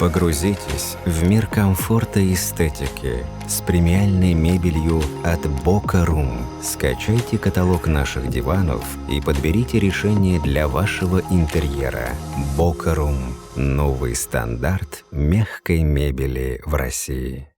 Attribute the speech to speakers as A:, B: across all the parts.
A: Погрузитесь в мир комфорта и эстетики с премиальной мебелью от Boca Room. Скачайте каталог наших диванов и подберите решение для вашего интерьера. Boca Room – новый стандарт мягкой мебели в России.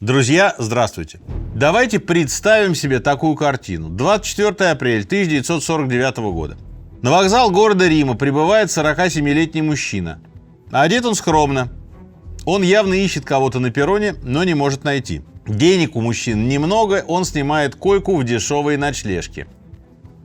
B: Друзья, здравствуйте. Давайте представим себе такую картину. 24 апреля 1949 года. На вокзал города Рима прибывает 47-летний мужчина. Одет он скромно. Он явно ищет кого-то на перроне, но не может найти. Денег у мужчин немного, он снимает койку в дешевой ночлежке.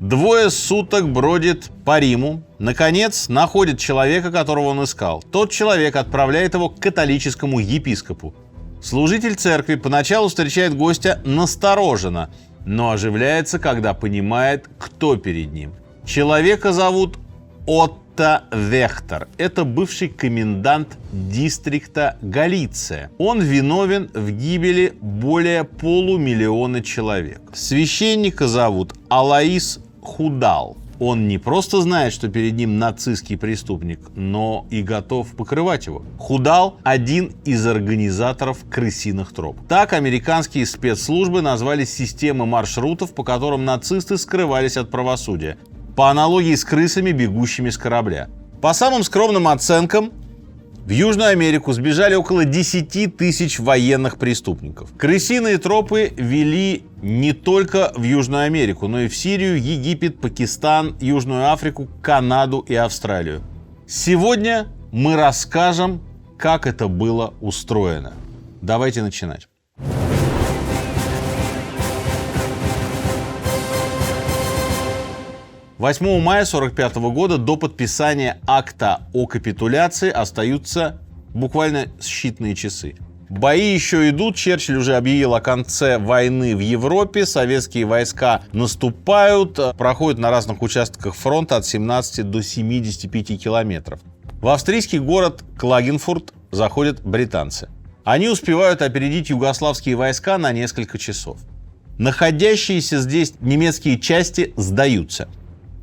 B: 2 суток бродит по Риму. Наконец, находит человека, которого он искал. Тот человек отправляет его к католическому епископу. Служитель церкви поначалу встречает гостя настороженно, но оживляется, когда понимает, кто перед ним. Человека зовут Отто Вехтер. Это бывший комендант дистрикта Галиция. Он виновен в гибели более 500 000 человек. Священника зовут Алоис Худал. Он не просто знает, что перед ним нацистский преступник, но и готов покрывать его. Худал – один из организаторов крысиных троп. Так американские спецслужбы назвали системы маршрутов, по которым нацисты скрывались от правосудия. По аналогии с крысами, бегущими с корабля. По самым скромным оценкам, в Южную Америку сбежали около 10 тысяч военных преступников. Крысиные тропы вели не только в Южную Америку, но и в Сирию, Египет, Пакистан, Южную Африку, Канаду и Австралию. Сегодня мы расскажем, как это было устроено. Давайте начинать. 8 мая 1945 года до подписания акта о капитуляции остаются буквально считанные часы. Бои еще идут, Черчилль уже объявил о конце войны в Европе, советские войска наступают, проходят на разных участках фронта от 17 до 75 километров. В австрийский город Клагенфурт заходят британцы. Они успевают опередить югославские войска на несколько часов. Находящиеся здесь немецкие части сдаются.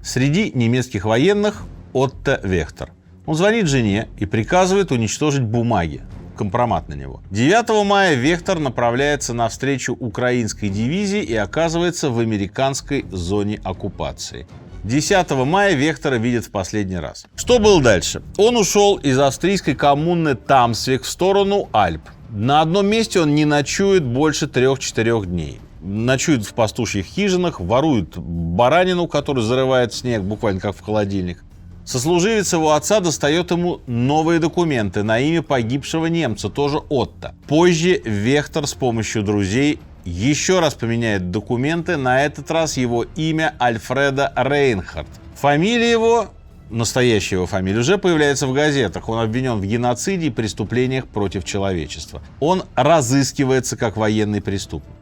B: Среди немецких военных Отто Вехтер. Он звонит жене и приказывает уничтожить бумаги, компромат на него. 9 мая Вехтер направляется навстречу украинской дивизии и оказывается в американской зоне оккупации. 10 мая Вехтера видят в последний раз. Что было дальше? Он ушел из австрийской коммуны Тамсвик в сторону Альп. На одном месте он не ночует больше 3-4 дней. Ночует в пастушьих хижинах, ворует баранину, которую зарывает в снег, буквально как в холодильник. Сослуживец его отца достает ему новые документы на имя погибшего немца, тоже Отто. Позже Вехтер с помощью друзей еще раз поменяет документы, на этот раз его имя Альфреда Рейнхард. Фамилия его, настоящая его фамилия, уже появляется в газетах. Он обвинен в геноциде и преступлениях против человечества. Он разыскивается как военный преступник.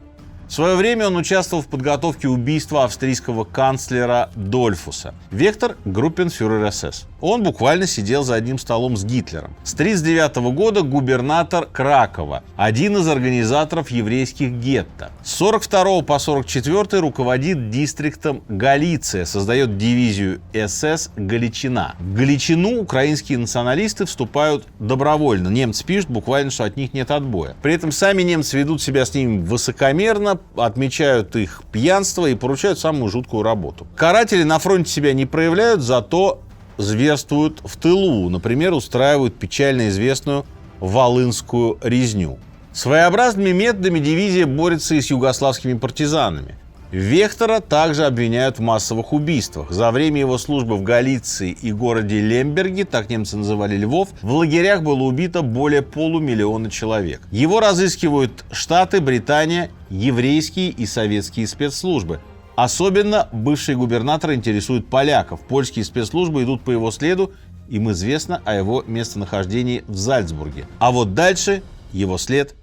B: В свое время он участвовал в подготовке убийства австрийского канцлера Дольфуса. Вехтер – группенфюрер СС. Он буквально сидел за одним столом с Гитлером. С 1939 года губернатор Кракова, один из организаторов еврейских гетто. С 1942 по 1944 руководит дистриктом Галиция, создает дивизию СС «Галичина». В Галичину украинские националисты вступают добровольно. Немцы пишут буквально, что от них нет отбоя. При этом сами немцы ведут себя с ними высокомерно, отмечают их пьянство и поручают самую жуткую работу. Каратели на фронте себя не проявляют, зато зверствуют в тылу. Например, устраивают печально известную Волынскую резню. Своеобразными методами дивизия борется и с югославскими партизанами. Вехтера также обвиняют в массовых убийствах. За время его службы в Галиции и городе Лемберге, так немцы называли Львов, в лагерях было убито более 500 000 человек. Его разыскивают Штаты, Британия, еврейские и советские спецслужбы. Особенно бывший губернатор интересует поляков. Польские спецслужбы идут по его следу, им известно о его местонахождении в Зальцбурге. А вот дальше его след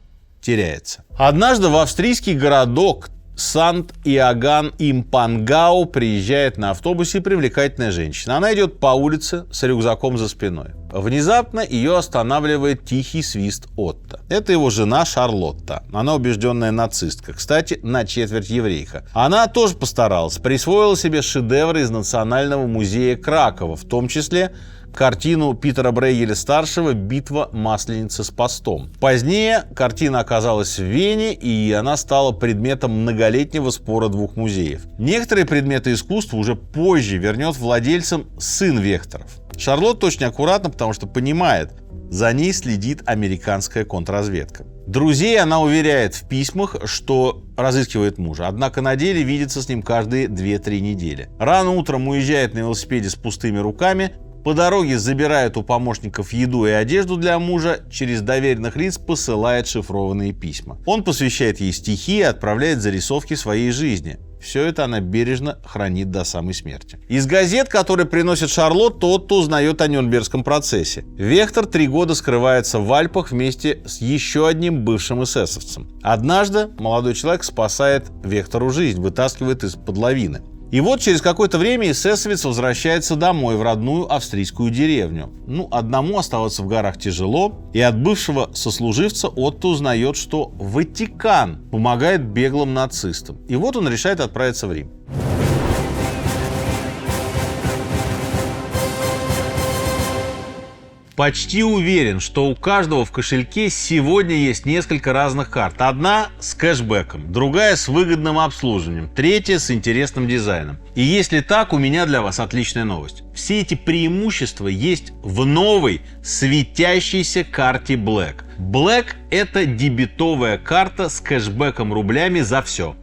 B: теряется. Однажды в австрийский городок Сант-Иоганн-им-Пангау приезжает на автобусе привлекательная женщина. Она идет по улице с рюкзаком за спиной. Внезапно ее останавливает тихий свист Отто. Это его жена Шарлотта. Она убежденная нацистка. Кстати, на четверть еврейка. Она тоже постаралась. Присвоила себе шедевры из Национального музея Кракова, в том числе картину Питера Брейгеля-старшего «Битва Масленицы с постом». Позднее картина оказалась в Вене, и она стала предметом многолетнего спора двух музеев. Некоторые предметы искусства уже позже вернет владельцам сын Вехтеров. Шарлотта очень аккуратна, потому что понимает, за ней следит американская контрразведка. Друзей она уверяет в письмах, что разыскивает мужа, однако на деле видится с ним каждые 2-3 недели. Рано утром уезжает на велосипеде с пустыми руками, по дороге забирает у помощников еду и одежду для мужа, через доверенных лиц посылает шифрованные письма. Он посвящает ей стихи и отправляет зарисовки своей жизни. Все это она бережно хранит до самой смерти. Из газет, которые приносит Шарлотта, Отто узнает о Нюрнбергском процессе. Вехтер 3 года скрывается в Альпах вместе с еще одним бывшим эсэсовцем. Однажды молодой человек спасает Вехтеру жизнь, вытаскивает из-под лавины. И вот через какое-то время эсэсовец возвращается домой, в родную австрийскую деревню. Одному оставаться в горах тяжело, и от бывшего сослуживца Отто узнает, что Ватикан помогает беглым нацистам. И вот он решает отправиться в Рим. Почти уверен, что у каждого в кошельке сегодня есть несколько разных карт. Одна с кэшбэком, другая с выгодным обслуживанием, третья с интересным дизайном. И если так, у меня для вас отличная новость. Все эти преимущества есть в новой светящейся карте Black. Black – это дебетовая карта с кэшбэком рублями за все.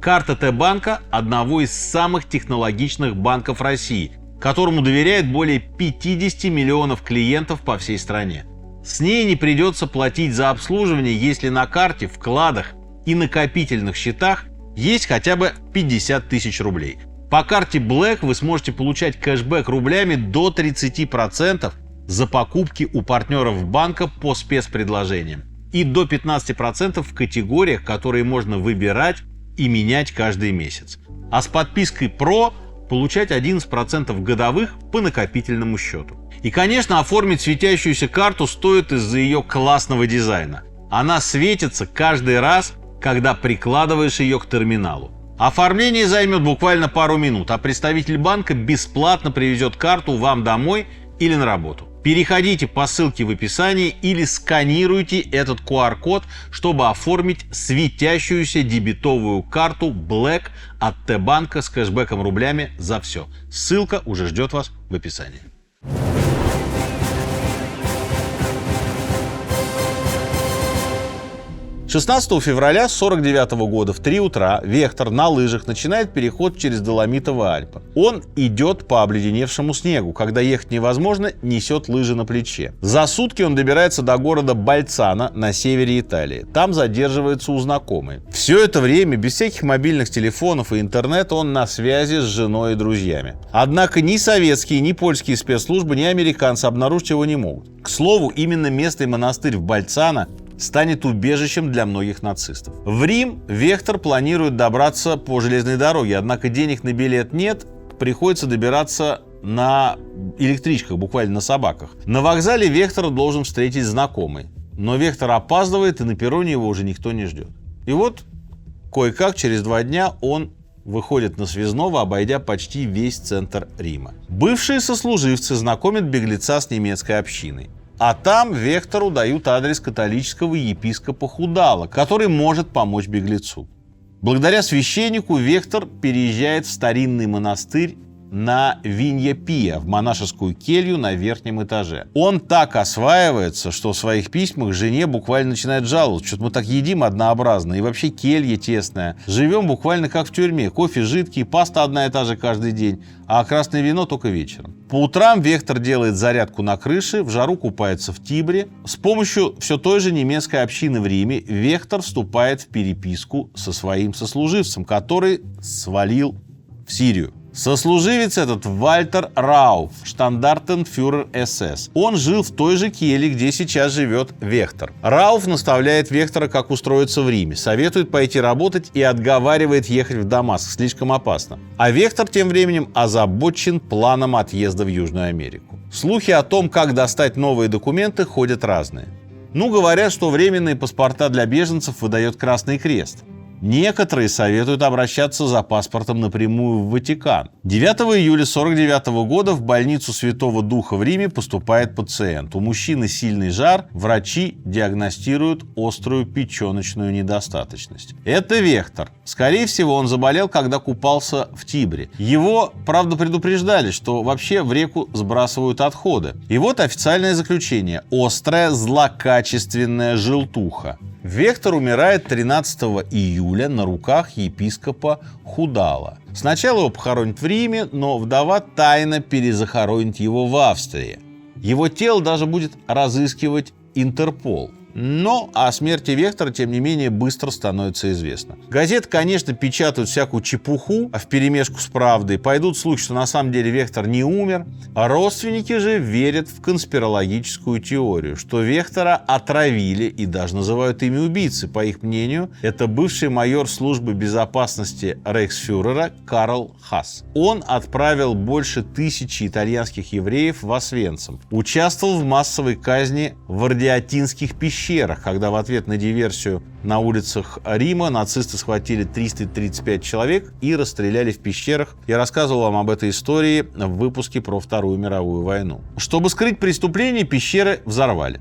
B: Карта Т-банка – одного из самых технологичных банков России, которому доверяет более 50 миллионов клиентов по всей стране. С ней не придется платить за обслуживание, если на карте, вкладах и накопительных счетах есть хотя бы 50 тысяч рублей. По карте Black вы сможете получать кэшбэк рублями до 30% за покупки у партнеров банка по спецпредложениям и до 15% в категориях, которые можно выбирать и менять каждый месяц. А с подпиской Pro получать 11% годовых по накопительному счету. И, конечно, оформить светящуюся карту стоит из-за ее классного дизайна. Она светится каждый раз, когда прикладываешь ее к терминалу. Оформление займет буквально пару минут, а представитель банка бесплатно привезет карту вам домой или на работу. Переходите по ссылке в описании или сканируйте этот QR-код, чтобы оформить светящуюся дебетовую карту Black от Т-банка с кэшбэком рублями за все. Ссылка уже ждет вас в описании. 16 февраля 1949 года в 3 утра Вехтер на лыжах начинает переход через Доломитовые Альпы. Он идет по обледеневшему снегу. Когда ехать невозможно, несет лыжи на плече. За сутки он добирается до города Больцано на севере Италии. Там задерживается у знакомой. Все это время, без всяких мобильных телефонов и интернета, он на связи с женой и друзьями. Однако ни советские, ни польские спецслужбы, ни американцы обнаружить его не могут. К слову, именно место и монастырь в Больцано станет убежищем для многих нацистов. В Рим Вехтер планирует добраться по железной дороге, однако денег на билет нет, приходится добираться на электричках, буквально на собаках. На вокзале Вехтера должен встретить знакомый, но Вехтер опаздывает, и на перроне его уже никто не ждет. И вот, кое-как, через 2 дня он выходит на Связного, обойдя почти весь центр Рима. Бывшие сослуживцы знакомят беглеца с немецкой общиной. А там Вехтеру дают адрес католического епископа Худала, который может помочь беглецу. Благодаря священнику Вехтер переезжает в старинный монастырь на Винья-Пия, в монашескую келью на верхнем этаже. Он так осваивается, что в своих письмах жене буквально начинает жаловаться, что мы так едим однообразно, и вообще келья тесная. Живем буквально как в тюрьме. Кофе жидкий, паста одна и та же каждый день, а красное вино только вечером. По утрам Вехтер делает зарядку на крыше, в жару купается в Тибре. С помощью все той же немецкой общины в Риме Вехтер вступает в переписку со своим сослуживцем, который свалил в Сирию. Сослуживец этот Вальтер Рауф, штандартенфюрер СС. Он жил в той же келье, где сейчас живет Вехтер. Рауф наставляет Вехтера, как устроиться в Риме, советует пойти работать и отговаривает ехать в Дамаск, слишком опасно. А Вехтер тем временем озабочен планом отъезда в Южную Америку. Слухи о том, как достать новые документы, ходят разные. Говорят, что временные паспорта для беженцев выдает Красный Крест. Некоторые советуют обращаться за паспортом напрямую в Ватикан. 9 июля 1949 года в больницу Святого Духа в Риме поступает пациент. У мужчины сильный жар, врачи диагностируют острую печеночную недостаточность. Это Вехтор. Скорее всего, он заболел, когда купался в Тибре. Его, правда, предупреждали, что вообще в реку сбрасывают отходы. И вот официальное заключение. Острая злокачественная желтуха. Вехтор умирает 13 июля на руках епископа Худала. Сначала его похоронят в Риме, но вдова тайно перезахоронит его в Австрии. Его тело даже будет разыскивать Интерпол. Но о смерти Вехтора, тем не менее, быстро становится известно. Газеты, конечно, печатают всякую чепуху, а вперемешку с правдой пойдут слухи, что на самом деле Вехтор не умер. А родственники же верят в конспирологическую теорию, что Вехтора отравили и даже называют имя убийцы. По их мнению, это бывший майор службы безопасности рейхсфюрера Карл Хас. Он отправил больше 1000 итальянских евреев в Освенцим. Участвовал в массовой казни в Ардиатинских пещерах, когда в ответ на диверсию на улицах Рима нацисты схватили 335 человек и расстреляли в пещерах. Я рассказывал вам об этой истории в выпуске про Вторую мировую войну. Чтобы скрыть преступление, пещеры взорвали.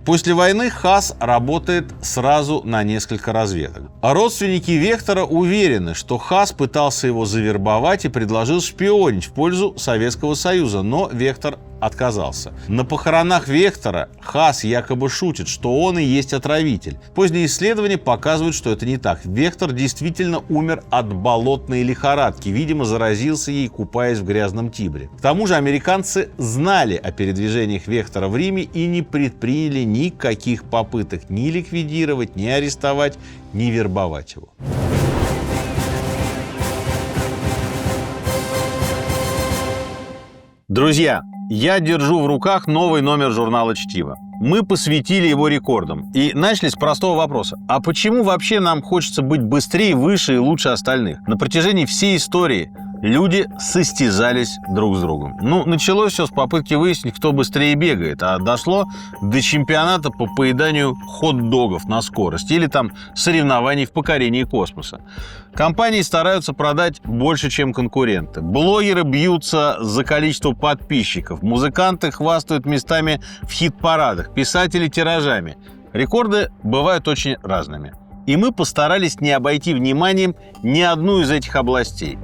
B: После войны Хас работает сразу на несколько разведок. А родственники Вехтора уверены, что Хас пытался его завербовать и предложил шпионить в пользу Советского Союза, но Вехтор отказался. На похоронах Вехтора Хас якобы шутит, что он и есть отравитель. Поздние исследования показывают, что это не так. Вехтор действительно умер от болотной лихорадки. Видимо, заразился ей, купаясь в грязном Тибре. К тому же американцы знали о передвижениях Вехтора в Риме и не предприняли никаких попыток ни ликвидировать, ни арестовать, ни вербовать его. Друзья, я держу в руках новый номер журнала «Чтиво». Мы посвятили его рекордам и начали с простого вопроса. А почему вообще нам хочется быть быстрее, выше и лучше остальных? На протяжении всей истории люди состязались друг с другом. Началось все с попытки выяснить, кто быстрее бегает, а дошло до чемпионата по поеданию хот-догов на скорость или соревнований в покорении космоса. Компании стараются продать больше, чем конкуренты. Блогеры бьются за количество подписчиков. Музыканты хвастают местами в хит-парадах. Писатели тиражами. Рекорды бывают очень разными. И мы постарались не обойти вниманием ни одну из этих областей.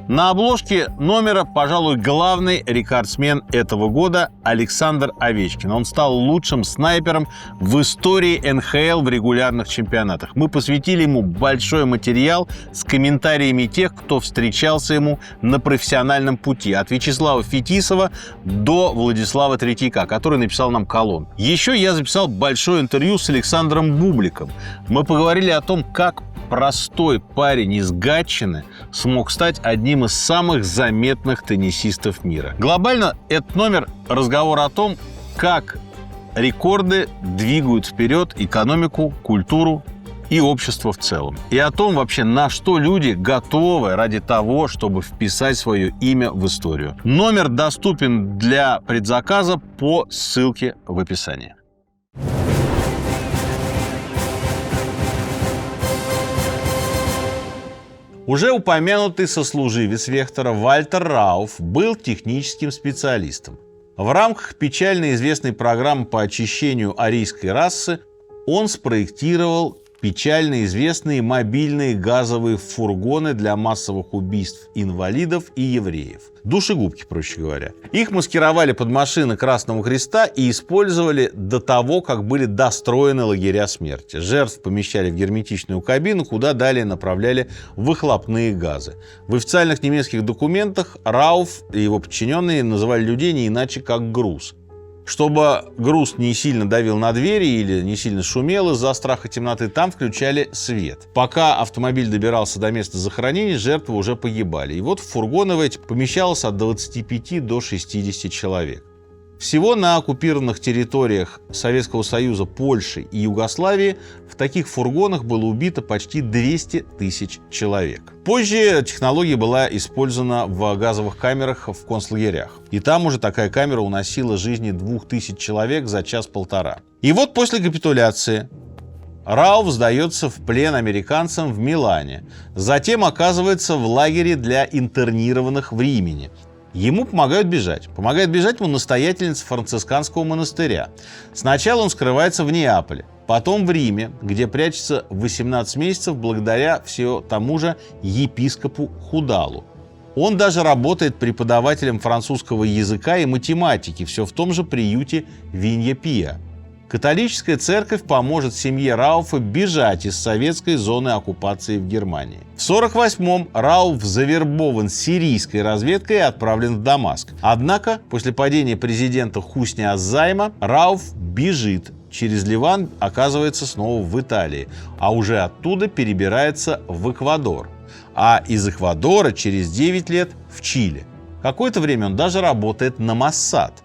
B: На обложке номера, пожалуй, главный рекордсмен этого года Александр Овечкин. Он стал лучшим снайпером в истории НХЛ в регулярных чемпионатах. Мы посвятили ему большой материал с комментариями тех, кто встречался ему на профессиональном пути. От Вячеслава Фетисова до Владислава Третьяка, который написал нам колонн. Еще я записал большое интервью с Александром Бубликом. Мы поговорили о том, как простой парень из Гатчины смог стать одним из самых заметных теннисистов мира. Глобально этот номер – разговор о том, как рекорды двигают вперед экономику, культуру и общество в целом. И о том вообще, на что люди готовы ради того, чтобы вписать свое имя в историю. Номер доступен для предзаказа по ссылке в описании. Уже упомянутый сослуживец Вехтора Вальтер Рауф был техническим специалистом. В рамках печально известной программы по очищению арийской расы он спроектировал печально известные мобильные газовые фургоны для массовых убийств инвалидов и евреев. Душегубки, проще говоря. Их маскировали под машины Красного Креста и использовали до того, как были достроены лагеря смерти. Жертв помещали в герметичную кабину, куда далее направляли выхлопные газы. В официальных немецких документах Рауф и его подчиненные называли людей не иначе как груз. Чтобы груз не сильно давил на двери или не сильно шумел из-за страха темноты, там включали свет. Пока автомобиль добирался до места захоронения, жертвы уже погибали. И вот в фургоны в эти помещалось от 25 до 60 человек. Всего на оккупированных территориях Советского Союза, Польши и Югославии в таких фургонах было убито почти 200 тысяч человек. Позже технология была использована в газовых камерах в концлагерях. И там уже такая камера уносила жизни 2000 человек за час-полтора. И вот после капитуляции Рауф сдается в плен американцам в Милане. Затем оказывается в лагере для интернированных в Римени. Ему помогают бежать. Помогает бежать ему настоятельница францисканского монастыря. Сначала он скрывается в Неаполе, потом в Риме, где прячется 18 месяцев благодаря все тому же епископу Худалу. Он даже работает преподавателем французского языка и математики, все в том же приюте Винья-Пия. Католическая церковь поможет семье Рауфа бежать из советской зоны оккупации в Германии. В 1948-м Рауф завербован сирийской разведкой и отправлен в Дамаск. Однако после падения президента Хусни Аззайма Рауф бежит через Ливан, оказывается снова в Италии, а уже оттуда перебирается в Эквадор. А из Эквадора через 9 лет в Чили. Какое-то время он даже работает на Моссад.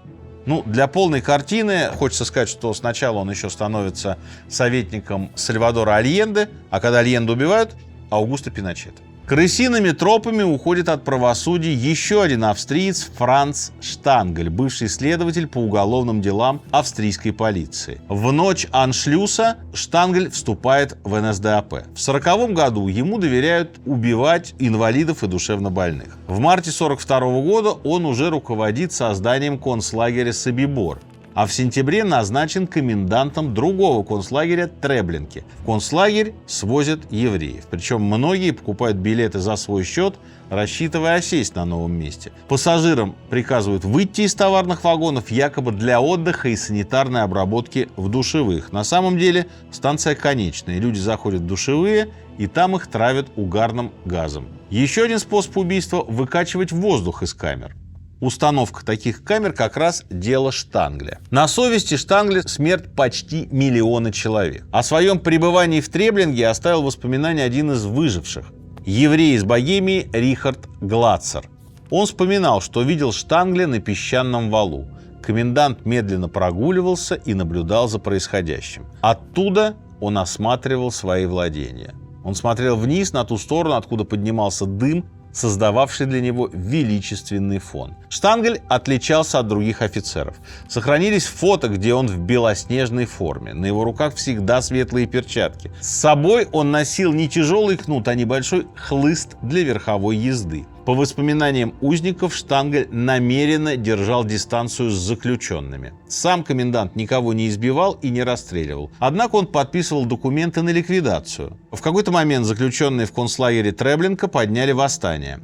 B: Для полной картины хочется сказать, что сначала он еще становится советником Сальвадора Альенде, а когда Альенде убивают, Аугусто Пиночета. Крысиными тропами уходит от правосудия еще один австриец Франц Штангель, бывший следователь по уголовным делам австрийской полиции. В ночь аншлюса Штангель вступает в НСДАП. В 1940 году ему доверяют убивать инвалидов и душевнобольных. В марте 1942 года он уже руководит созданием концлагеря Собибор. А в сентябре назначен комендантом другого концлагеря Треблинки. В концлагерь свозят евреев. Причем многие покупают билеты за свой счет, рассчитывая осесть на новом месте. Пассажирам приказывают выйти из товарных вагонов якобы для отдыха и санитарной обработки в душевых. На самом деле станция конечная. Люди заходят в душевые, и там их травят угарным газом. Еще один способ убийства – выкачивать воздух из камер. Установка таких камер как раз дело Штангля. На совести Штангля смерть почти 1 миллиона человек. О своем пребывании в Треблинге оставил воспоминания один из выживших. Еврей из Богемии Рихард Глацер. Он вспоминал, что видел Штангля на песчаном валу. Комендант медленно прогуливался и наблюдал за происходящим. Оттуда он осматривал свои владения. Он смотрел вниз на ту сторону, откуда поднимался дым, создававший для него величественный фон. Штангель отличался от других офицеров. Сохранились фото, где он в белоснежной форме. На его руках всегда светлые перчатки. С собой он носил не тяжелый кнут, а небольшой хлыст для верховой езды. По воспоминаниям узников, Штангель намеренно держал дистанцию с заключенными. Сам комендант никого не избивал и не расстреливал. Однако он подписывал документы на ликвидацию. В какой-то момент заключенные в концлагере Треблинка подняли восстание.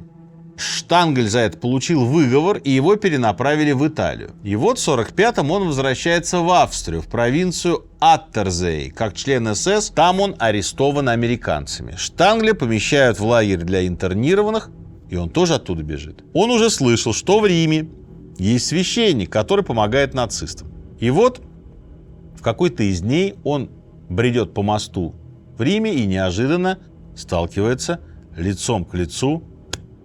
B: Штангель за это получил выговор, и его перенаправили в Италию. И вот в 1945-м он возвращается в Австрию, в провинцию Аттерзей. Как член СС, там он арестован американцами. Штангеля помещают в лагерь для интернированных, и он тоже оттуда бежит. Он уже слышал, что в Риме есть священник, который помогает нацистам. И вот в какой-то из дней он бредет по мосту в Риме и неожиданно сталкивается лицом к лицу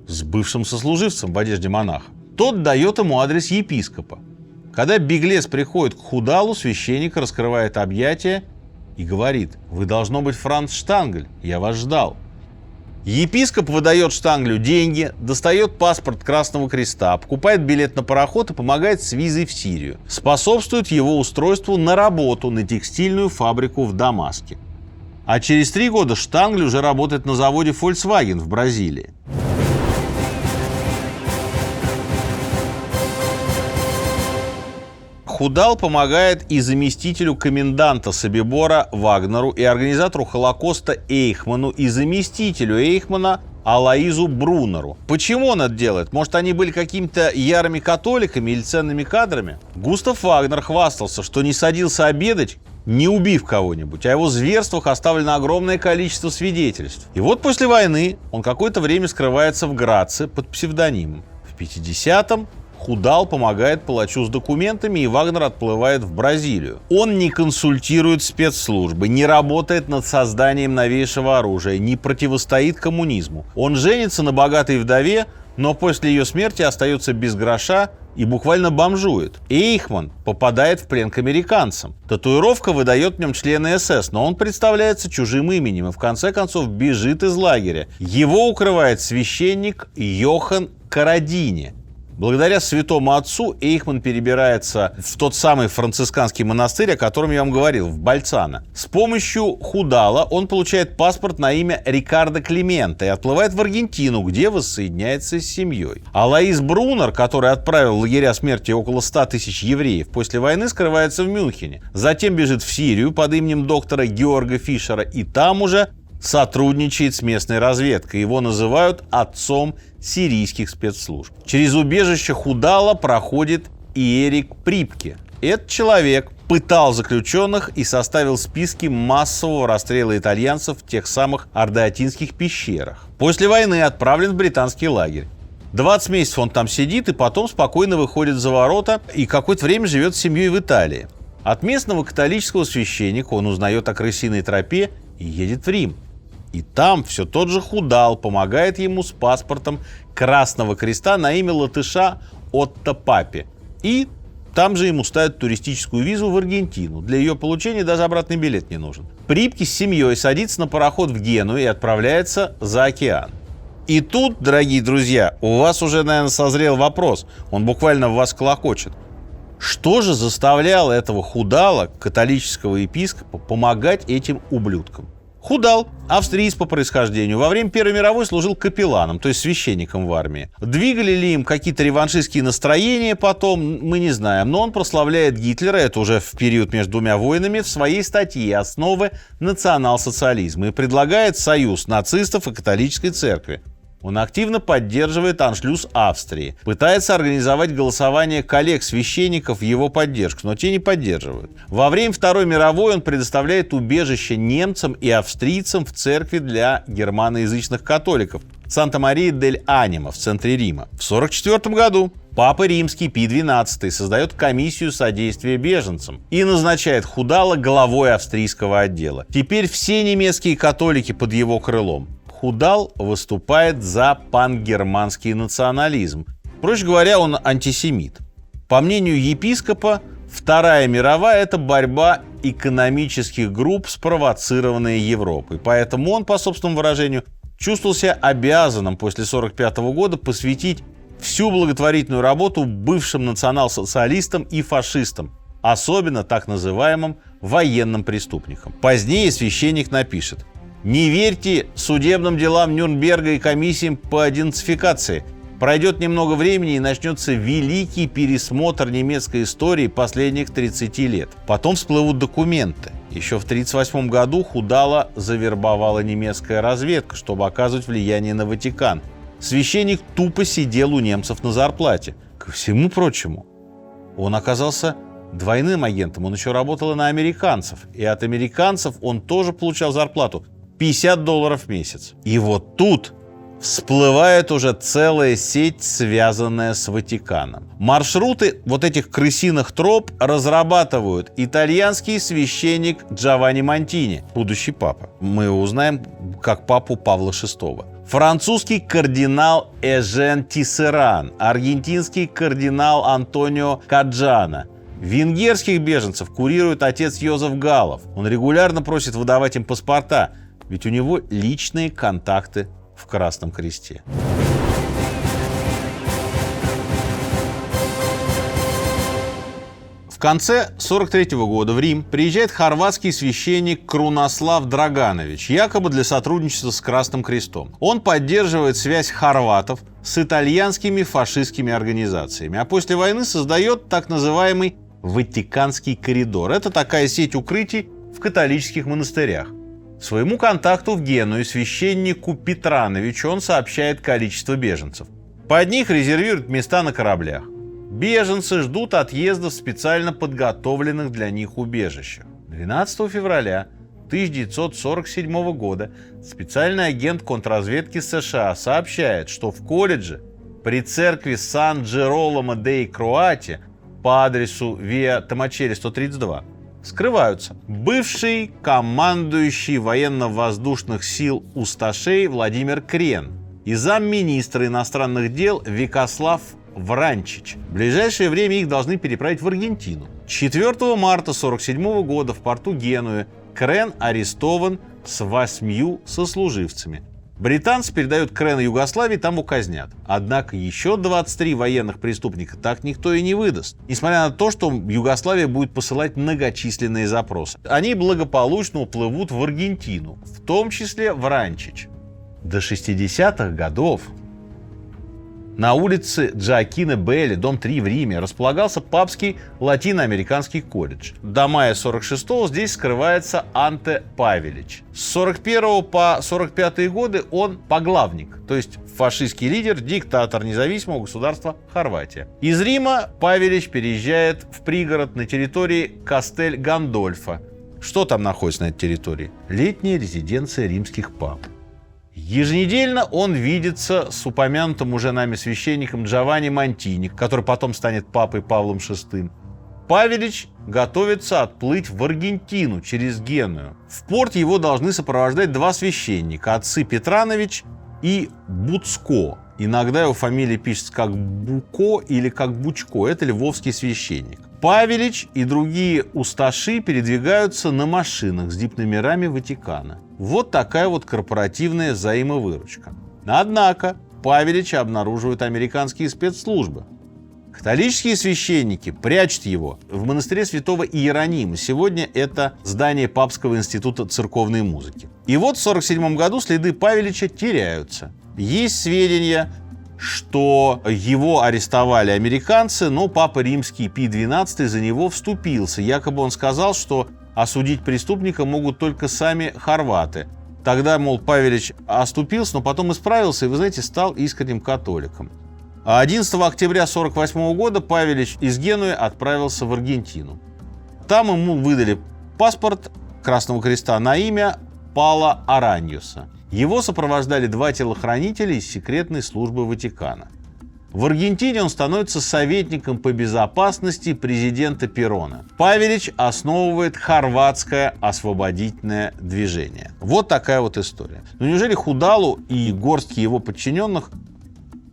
B: с бывшим сослуживцем в одежде монаха. Тот дает ему адрес епископа. Когда беглец приходит к Худалу, священник раскрывает объятия и говорит: «Вы, должно быть, Франц Штангель, я вас ждал». Епископ выдает Штанглю деньги, достает паспорт Красного Креста, покупает билет на пароход и помогает с визой в Сирию. Способствует его устройству на работу на текстильную фабрику в Дамаске. А через 3 года Штангль уже работает на заводе Volkswagen в Бразилии. Худал помогает и заместителю коменданта Собибора Вагнеру, и организатору Холокоста Эйхману, и заместителю Эйхмана Алоизу Брунеру. Почему он это делает? Может, они были какими-то ярыми католиками или ценными кадрами? Густав Вагнер хвастался, что не садился обедать, не убив кого-нибудь, а о его зверствах оставлено огромное количество свидетельств. И вот после войны он какое-то время скрывается в Граце под псевдонимом. В 50-м Худал помогает палачу с документами, и Вагнер отплывает в Бразилию. Он не консультирует спецслужбы, не работает над созданием новейшего оружия, не противостоит коммунизму. Он женится на богатой вдове, но после ее смерти остается без гроша и буквально бомжует. Эйхман попадает в плен к американцам. Татуировка выдает в нем члена СС, но он представляется чужим именем и в конце концов бежит из лагеря. Его укрывает священник Йохан Карадини. Благодаря святому отцу Эйхман перебирается в тот самый францисканский монастырь, о котором я вам говорил, в Больцано. С помощью Худала он получает паспорт на имя Рикардо Климента и отплывает в Аргентину, где воссоединяется с семьей. Алоис Брунер, который отправил в лагеря смерти около 100 тысяч евреев, после войны скрывается в Мюнхене. Затем бежит в Сирию под именем доктора Георга Фишера и там уже сотрудничает с местной разведкой. Его называют отцом сирийских спецслужб. Через убежище Худала проходит и Эрик Припке. Этот человек пытал заключенных и составил списки массового расстрела итальянцев в тех самых Ардеатинских пещерах. После войны отправлен в британский лагерь. 20 месяцев он там сидит и потом спокойно выходит за ворота и какое-то время живет с семьей в Италии. От местного католического священника он узнает о крысиной тропе и едет в Рим. И там все тот же Худал помогает ему с паспортом Красного Креста на имя латыша Отто Папи. И там же ему ставят туристическую визу в Аргентину. Для ее получения даже обратный билет не нужен. Припке с семьей садится на пароход в Геную и отправляется за океан. И тут, дорогие друзья, у вас уже, наверное, созрел вопрос. Он буквально в вас клокочет. Что же заставляло этого Худала, католического епископа, помогать этим ублюдкам? Худал, австриец по происхождению, во время Первой мировой служил капелланом, то есть священником в армии. Двигали ли им какие-то реваншистские настроения потом, мы не знаем, но он прославляет Гитлера, это уже в период между двумя войнами, в своей статье «Основы национал-социализма» и предлагает союз нацистов и католической церкви. Он активно поддерживает аншлюз Австрии, пытается организовать голосование коллег-священников в его поддержку, но те не поддерживают. Во время Второй мировой он предоставляет убежище немцам и австрийцам в церкви для германоязычных католиков Санта-Мария-дель-Анима в центре Рима. В 1944 году Папа Римский Пий XII создает комиссию содействия беженцам и назначает Худала главой австрийского отдела. Теперь все немецкие католики под его крылом. Худал выступает за пангерманский национализм. Проще говоря, он антисемит. По мнению епископа, Вторая мировая – это борьба экономических групп, спровоцированная Европой. Поэтому он, по собственному выражению, чувствовал себя обязанным после 1945 года посвятить всю благотворительную работу бывшим национал-социалистам и фашистам, особенно так называемым военным преступникам. Позднее священник напишет: «Не верьте судебным делам Нюрнберга и комиссиям по денацификации. Пройдет немного времени и начнется великий пересмотр немецкой истории последних 30 лет. Потом всплывут документы. Еще в 1938 году Худала завербовала немецкая разведка, чтобы оказывать влияние на Ватикан. Священник тупо сидел у немцев на зарплате. Ко всему прочему, он оказался двойным агентом. Он еще работал и на американцев. И от американцев он тоже получал зарплату $50 в месяц. И вот тут всплывает уже целая сеть, связанная с Ватиканом. Маршруты вот этих крысиных троп разрабатывают итальянский священник Джованни Монтини, будущий папа. Мы его узнаем как папу Павла VI. Французский кардинал Эжен Тиссеран, аргентинский кардинал Антонио Каджана. Венгерских беженцев курирует отец Йозеф Галов. Он регулярно просит выдавать им паспорта, ведь у него личные контакты в Красном Кресте. В конце 1943 года в Рим приезжает хорватский священник Крунослав Драганович, якобы для сотрудничества с Красным Крестом. Он поддерживает связь хорватов с итальянскими фашистскими организациями, а после войны создает так называемый Ватиканский коридор. Это такая сеть укрытий в католических монастырях. Своему контакту в Геную, священнику Петрановичу, он сообщает количество беженцев. Под них резервируют места на кораблях. Беженцы ждут отъезда в специально подготовленных для них убежищах. 12 февраля 1947 года специальный агент контрразведки США сообщает, что в колледже при церкви Сан-Джероломо-дей-Круати по адресу Виа Томачери 132 скрываются бывший командующий военно-воздушных сил Усташей Владимир Крен и замминистра иностранных дел Викослав Вранчич. В ближайшее время их должны переправить в Аргентину. 4 марта 1947 года в порту Генуи Крен арестован с 8 сослуживцами. Британцы передают Крена Югославии, там казнят. Однако еще 23 военных преступника так никто и не выдаст. Несмотря на то, что Югославия будет посылать многочисленные запросы. Они благополучно уплывут в Аргентину, в том числе Вранчич. До 60-х годов на улице Джоаккино Белли, дом 3 в Риме, располагался папский латиноамериканский колледж. До мая 46-го здесь скрывается Анте Павелич. С 41 по 45 годы он поглавник, то есть фашистский лидер, диктатор независимого государства Хорватия. Из Рима Павелич переезжает в пригород на территории Кастель-Гандольфо. Что там находится на этой территории? Летняя резиденция римских пап. Еженедельно он видится с упомянутым уже нами священником Джованни Монтини, который потом станет папой Павлом VI. Павелич готовится отплыть в Аргентину через Геную. В порт его должны сопровождать 2 священника, отцы Петранович и Буцко. Иногда его фамилия пишется как Буко или как Бучко. Это львовский священник. Павелич и другие усташи передвигаются на машинах с дипномерами Ватикана. Вот такая вот корпоративная взаимовыручка. Однако Павелича обнаруживают американские спецслужбы. Католические священники прячут его в монастыре святого Иеронима. Сегодня это здание Папского института церковной музыки. И вот в 1947 году следы Павелича теряются. Есть сведения, что его арестовали американцы, но Папа Римский Пий XII за него вступился. Якобы он сказал, что осудить преступника могут только сами хорваты. Тогда, мол, Павелич оступился, но потом исправился и, вы знаете, стал искренним католиком. А 11 октября 1948 года Павелич из Генуи отправился в Аргентину. Там ему выдали паспорт Красного Креста на имя Пала Араньоса. Его сопровождали 2 телохранителя из секретной службы Ватикана. В Аргентине он становится советником по безопасности президента Перона. Павелич основывает хорватское освободительное движение. Вот такая вот история. Но неужели Худалу и горстке его подчиненных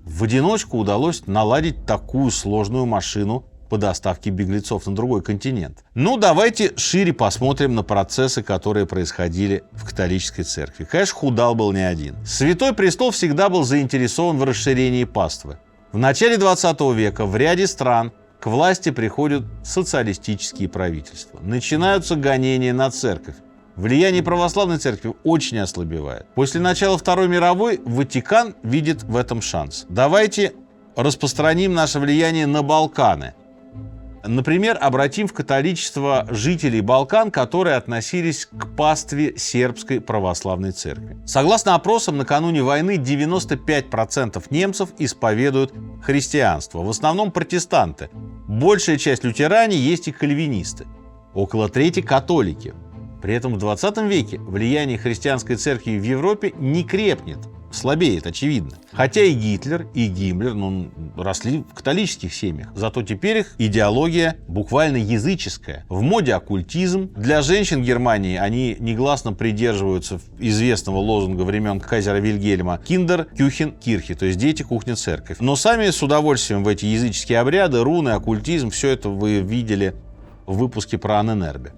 B: в одиночку удалось наладить такую сложную машину по доставке беглецов на другой континент? Ну, давайте шире посмотрим на процессы, которые происходили в католической церкви. Конечно, Худал был не один. Святой Престол всегда был заинтересован в расширении паствы. В начале 20 века в ряде стран к власти приходят социалистические правительства. Начинаются гонения на церковь. Влияние православной церкви очень ослабевает. После начала Второй мировой Ватикан видит в этом шанс. Давайте распространим наше влияние на Балканы. Например, обратим в католичество жителей Балкан, которые относились к пастве сербской православной церкви. Согласно опросам, накануне войны 95% немцев исповедуют христианство, в основном протестанты. Большая часть лютеране, есть и кальвинисты. Около трети католики. При этом в 20 веке влияние христианской церкви в Европе не крепнет, слабеет, очевидно. Хотя и Гитлер, и Гиммлер росли в католических семьях. Зато теперь их идеология буквально языческая. В моде оккультизм. Для женщин Германии они негласно придерживаются известного лозунга времен кайзера Вильгельма «Kinder Küchen Kirche», то есть «дети, кухня, церковь». Но сами с удовольствием в эти языческие обряды, руны, оккультизм, все это вы видели в выпуске про Анненербе.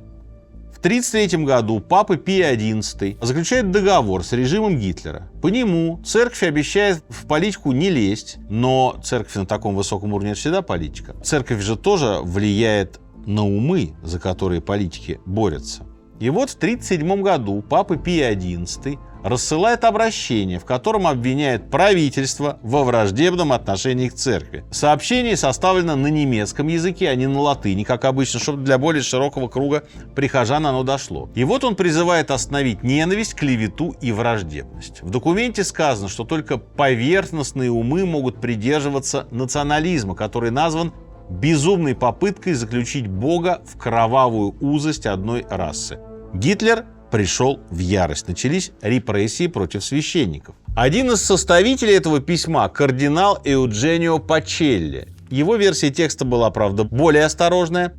B: В 1933 году папа Пий XI заключает договор с режимом Гитлера. По нему церковь обещает в политику не лезть, но церковь на таком высоком уровне всегда политика. Церковь же тоже влияет на умы, за которые политики борются. И вот в 1937 году папа Пий XI рассылает обращение, в котором обвиняет правительство во враждебном отношении к церкви. Сообщение составлено на немецком языке, а не на латыни, как обычно, чтобы для более широкого круга прихожан оно дошло. И вот он призывает остановить ненависть, клевету и враждебность. В документе сказано, что только поверхностные умы могут придерживаться национализма, который назван безумной попыткой заключить Бога в кровавую узость одной расы. Гитлер пришел в ярость. Начались репрессии против священников. Один из составителей этого письма – кардинал Эудженио Пачелли. Его версия текста была, правда, более осторожная.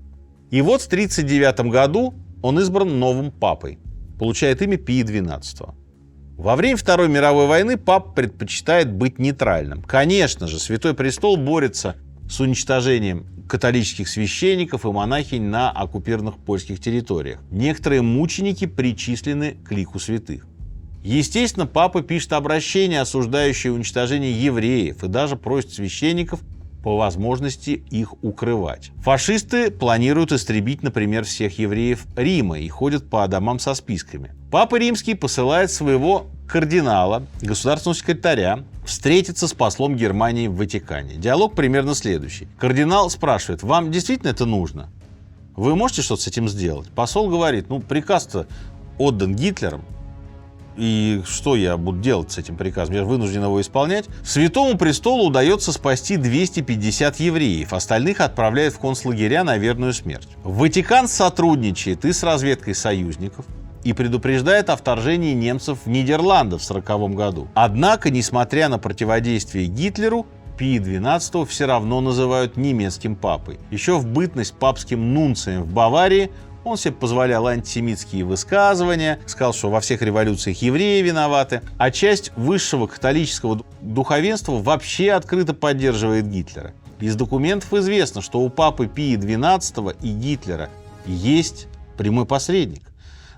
B: И вот в 1939 году он избран новым папой. Получает имя Пия XII. Во время Второй мировой войны папа предпочитает быть нейтральным. Конечно же, Святой Престол борется с уничтожением католических священников и монахинь на оккупированных польских территориях. Некоторые мученики причислены к лику святых. Естественно, папа пишет обращение, осуждающее уничтожение евреев, и даже просит священников по возможности их укрывать. Фашисты планируют истребить, например, всех евреев Рима и ходят по домам со списками. Папа Римский посылает своего кардинала, государственного секретаря, встретиться с послом Германии в Ватикане. Диалог примерно следующий. Кардинал спрашивает: вам действительно это нужно? Вы можете что-то с этим сделать? Посол говорит: приказ-то отдан Гитлером, и что я буду делать с этим приказом? Я вынужден его исполнять. Святому престолу удается спасти 250 евреев. Остальных отправляют в концлагеря на верную смерть. Ватикан сотрудничает и с разведкой союзников, и предупреждает о вторжении немцев в Нидерланды в 1940 году. Однако, несмотря на противодействие Гитлеру, Пий XII все равно называют немецким папой. Еще в бытность папским нунцием в Баварии он себе позволял антисемитские высказывания, сказал, что во всех революциях евреи виноваты, а часть высшего католического духовенства вообще открыто поддерживает Гитлера. Из документов известно, что у папы Пия XII и Гитлера есть прямой посредник.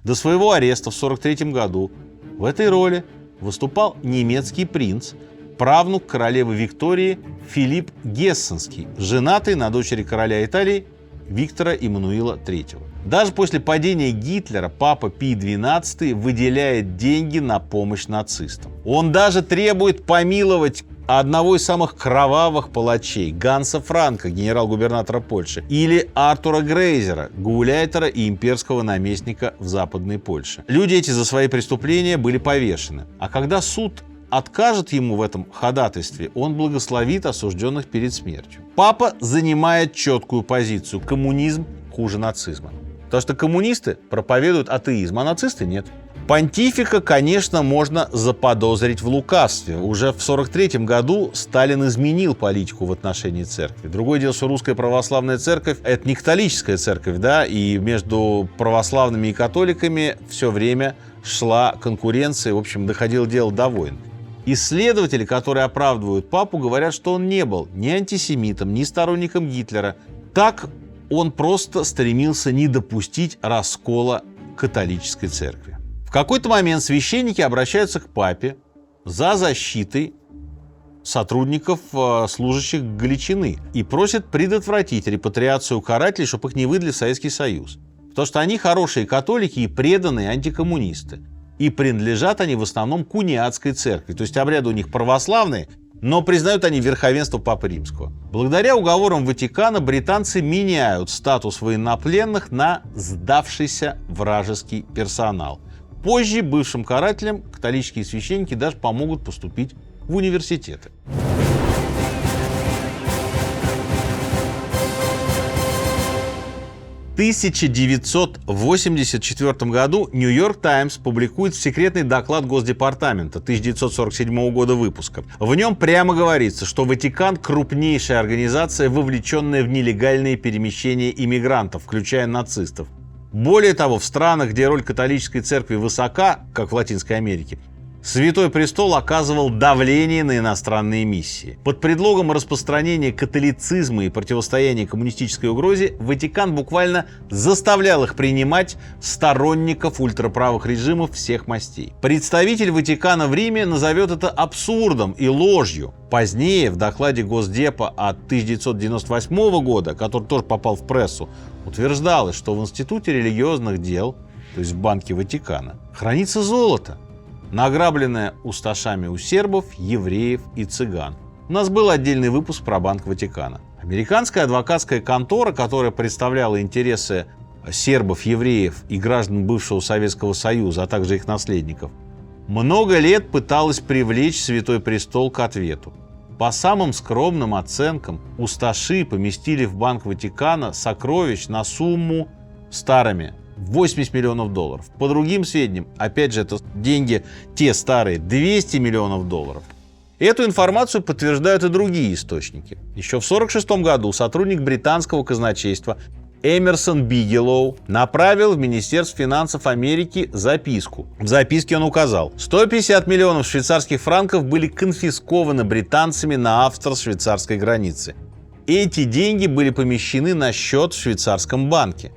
B: До своего ареста в 1943 году в этой роли выступал немецкий принц, правнук королевы Виктории Филипп Гессенский, женатый на дочери короля Италии Виктора Эммануила III. Даже после падения Гитлера папа Пий XII выделяет деньги на помощь нацистам. Он даже требует помиловать одного из самых кровавых палачей, Ганса Франка, генерал-губернатора Польши, или Артура Грейзера, гауляйтера и имперского наместника в Западной Польше. Люди эти за свои преступления были повешены. А когда суд откажет ему в этом ходатайстве, он благословит осужденных перед смертью. Папа занимает четкую позицию: коммунизм хуже нацизма. Потому что коммунисты проповедуют атеизм, а нацисты нет. Понтифика, конечно, можно заподозрить в лукавстве. Уже в 1943 году Сталин изменил политику в отношении церкви. Другое дело, что русская православная церковь – это не католическая церковь, да, и между православными и католиками все время шла конкуренция, в общем, доходило дело до войн. Исследователи, которые оправдывают папу, говорят, что он не был ни антисемитом, ни сторонником Гитлера. Так он просто стремился не допустить раскола католической церкви. В какой-то момент священники обращаются к папе за защитой сотрудников, служащих Галичины, и просят предотвратить репатриацию карателей, чтобы их не выдали в Советский Союз. Потому что они хорошие католики и преданные антикоммунисты. И принадлежат они в основном к униатской церкви. То есть обряды у них православные, но признают они верховенство Папы Римского. Благодаря уговорам Ватикана британцы меняют статус военнопленных на сдавшийся вражеский персонал. Позже бывшим карателям католические священники даже помогут поступить в университеты. В 1984 году Нью-Йорк Таймс публикует секретный доклад Госдепартамента 1947 года выпуска. В нем прямо говорится, что Ватикан – крупнейшая организация, вовлеченная в нелегальные перемещения иммигрантов, включая нацистов. Более того, в странах, где роль католической церкви высока, как в Латинской Америке, Святой Престол оказывал давление на иностранные миссии. Под предлогом распространения католицизма и противостояния коммунистической угрозе Ватикан буквально заставлял их принимать сторонников ультраправых режимов всех мастей. Представитель Ватикана в Риме назовет это абсурдом и ложью. Позднее в докладе Госдепа от 1998 года, который тоже попал в прессу, утверждалось, что в Институте религиозных дел, то есть в Банке Ватикана, хранится золото, награбленное усташами у сербов, евреев и цыган. У нас был отдельный выпуск про Банк Ватикана. Американская адвокатская контора, которая представляла интересы сербов, евреев и граждан бывшего Советского Союза, а также их наследников, много лет пыталась привлечь Святой Престол к ответу. По самым скромным оценкам, усташи поместили в Банк Ватикана сокровищ на сумму старыми 80 миллионов долларов. По другим сведениям, опять же, это деньги те старые, 200 миллионов долларов. Эту информацию подтверждают и другие источники. Еще в 1946 году сотрудник британского казначейства Эмерсон Бигелоу направил в Министерство финансов Америки записку. В записке он указал: 150 миллионов швейцарских франков были конфискованы британцами на австро-швейцарской границе. Эти деньги были помещены на счет в швейцарском банке.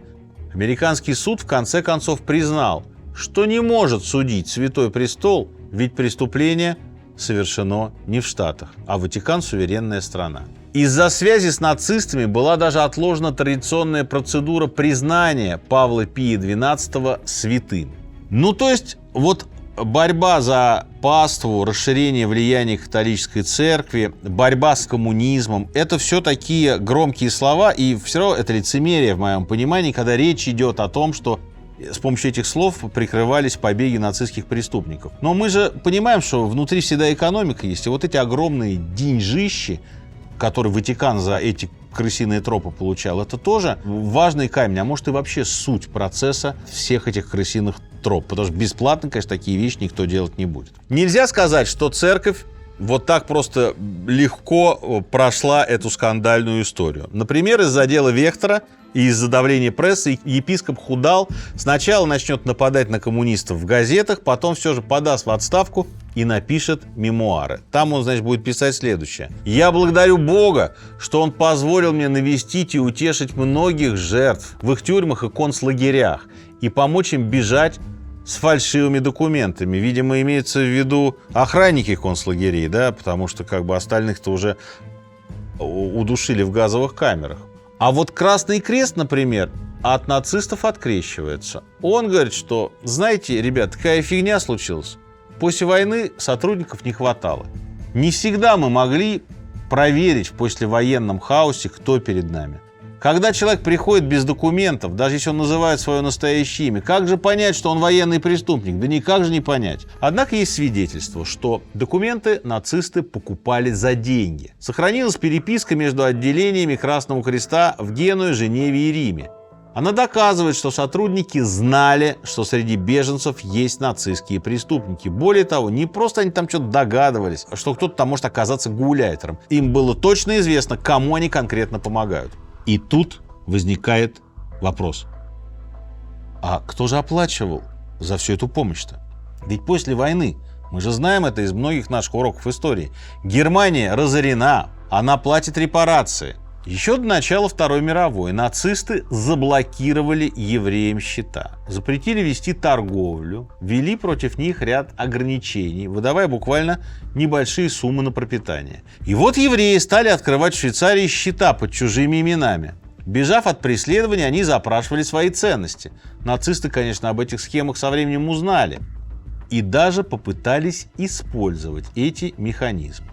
B: Американский суд в конце концов признал, что не может судить Святой Престол, ведь преступление совершено не в Штатах, а Ватикан – суверенная страна. Из-за связи с нацистами была даже отложена традиционная процедура признания Павла Пия XII святым. Ну, то есть, вот борьба за паству, расширение влияния католической церкви, борьба с коммунизмом – это все такие громкие слова, и все равно это лицемерие, в моем понимании, когда речь идет о том, что с помощью этих слов прикрывались побеги нацистских преступников. Но мы же понимаем, что внутри всегда экономика есть, и вот эти огромные деньжищи, которые Ватикан за эти крысиные тропы получал, это тоже важный камень, а может и вообще суть процесса всех этих крысиных троп, потому что бесплатно, конечно, такие вещи никто делать не будет. Нельзя сказать, что церковь вот так просто легко прошла эту скандальную историю. Например, из-за дела Вехтера и из-за давления прессы епископ Худал сначала начнет нападать на коммунистов в газетах, потом все же подаст в отставку и напишет мемуары. Там он, значит, будет писать следующее. «Я благодарю Бога, что Он позволил мне навестить и утешить многих жертв в их тюрьмах и концлагерях и помочь им бежать с фальшивыми документами». Видимо, имеется в виду охранники концлагерей, да, потому что как бы остальных-то уже удушили в газовых камерах. А вот Красный Крест, например, от нацистов открещивается. Он говорит, что, знаете, ребят, такая фигня случилась. После войны сотрудников не хватало. Не всегда мы могли проверить в послевоенном хаосе, кто перед нами. Когда человек приходит без документов, даже если он называет свое настоящее имя, как же понять, что он военный преступник? Да никак же не понять. Однако есть свидетельство, что документы нацисты покупали за деньги. Сохранилась переписка между отделениями Красного Креста в Генуе, Женеве и Риме. Она доказывает, что сотрудники знали, что среди беженцев есть нацистские преступники. Более того, не просто они там что-то догадывались, что кто-то там может оказаться гауляйтером. Им было точно известно, кому они конкретно помогают. И тут возникает вопрос. А кто же оплачивал за всю эту помощь-то? Ведь после войны, мы же знаем это из многих наших уроков истории, Германия разорена, она платит репарации. Еще до начала Второй мировой нацисты заблокировали евреям счета, запретили вести торговлю, ввели против них ряд ограничений, выдавая буквально небольшие суммы на пропитание. И вот евреи стали открывать в Швейцарии счета под чужими именами. Бежав от преследования, они запрашивали свои ценности. Нацисты, конечно, об этих схемах со временем узнали и даже попытались использовать эти механизмы.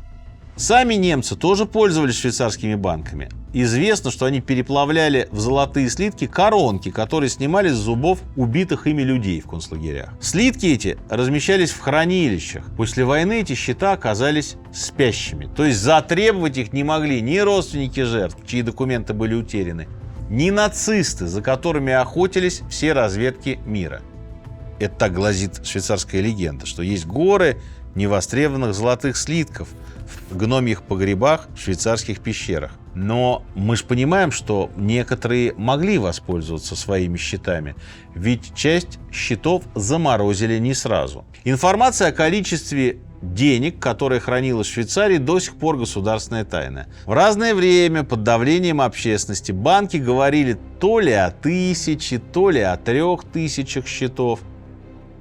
B: Сами немцы тоже пользовались швейцарскими банками. Известно, что они переплавляли в золотые слитки коронки, которые снимали с зубов убитых ими людей в концлагерях. Слитки эти размещались в хранилищах. После войны эти счета оказались спящими. То есть затребовать их не могли ни родственники жертв, чьи документы были утеряны, ни нацисты, за которыми охотились все разведки мира. Это так гласит швейцарская легенда, что есть горы невостребованных золотых слитков в гномьих погребах в швейцарских пещерах. Но мы же понимаем, что некоторые могли воспользоваться своими счетами, ведь часть счетов заморозили не сразу. Информация о количестве денег, которая хранилась в Швейцарии, до сих пор государственная тайна. В разное время под давлением общественности банки говорили то ли о 1000, то ли о 3000 счетов.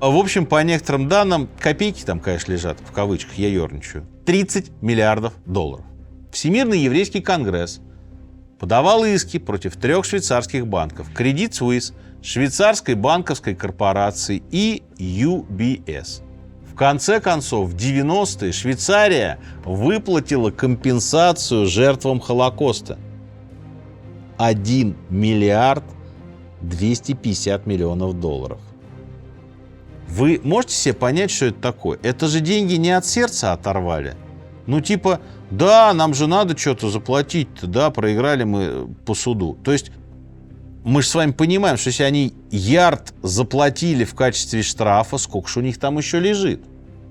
B: В общем, по некоторым данным, копейки там, конечно, лежат, в кавычках, я ерничаю, 30 миллиардов долларов. Всемирный еврейский конгресс подавал иски против 3 швейцарских банков: Credit Suisse, швейцарской банковской корпорации и UBS. В конце концов, в 90-е Швейцария выплатила компенсацию жертвам Холокоста. 1 миллиард 250 миллионов долларов. Вы можете себе понять, что это такое? Это же деньги не от сердца оторвали. Ну типа, да, нам же надо что-то заплатить-то, да, проиграли мы по суду. То есть мы же с вами понимаем, что если они ярд заплатили в качестве штрафа, сколько же у них там еще лежит?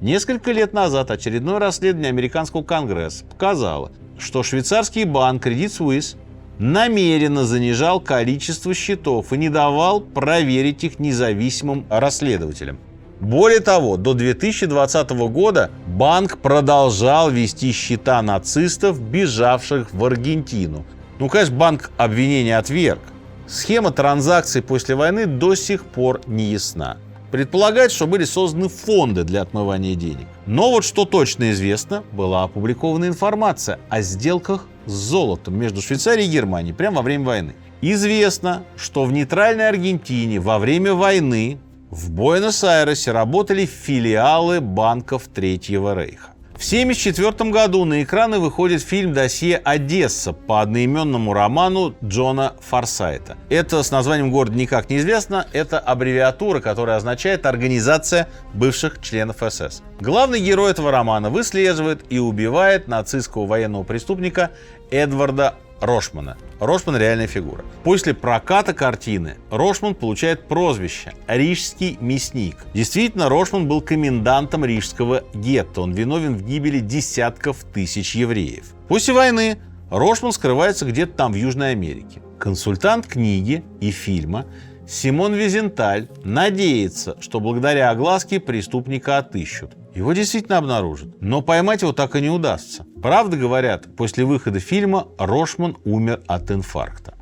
B: Несколько лет назад очередное расследование американского конгресса показало, что швейцарский банк Credit Suisse намеренно занижал количество счетов и не давал проверить их независимым расследователям. Более того, до 2020 года банк продолжал вести счета нацистов, бежавших в Аргентину. Конечно, банк обвинения отверг. Схема транзакций после войны до сих пор не ясна. Предполагается, что были созданы фонды для отмывания денег. Но вот что точно известно, была опубликована информация о сделках с золотом между Швейцарией и Германией прямо во время войны. Известно, что в нейтральной Аргентине во время войны в Буэнос-Айресе работали филиалы банков Третьего Рейха. В 1974 году на экраны выходит фильм «Досье Одесса» по одноименному роману Джона Форсайта. Это с названием города никак не известно, это аббревиатура, которая означает «Организация бывших членов СС». Главный герой этого романа выслеживает и убивает нацистского военного преступника Эдварда Рошмана. Рошман – реальная фигура. После проката картины Рошман получает прозвище «Рижский мясник». Действительно, Рошман был комендантом рижского гетто. Он виновен в гибели десятков тысяч евреев. После войны Рошман скрывается где-то там в Южной Америке. Консультант книги и фильма Симон Визенталь надеется, что благодаря огласке преступника отыщут. Его действительно обнаружат, но поймать его так и не удастся. Правда, говорят, после выхода фильма Рошман умер от инфаркта.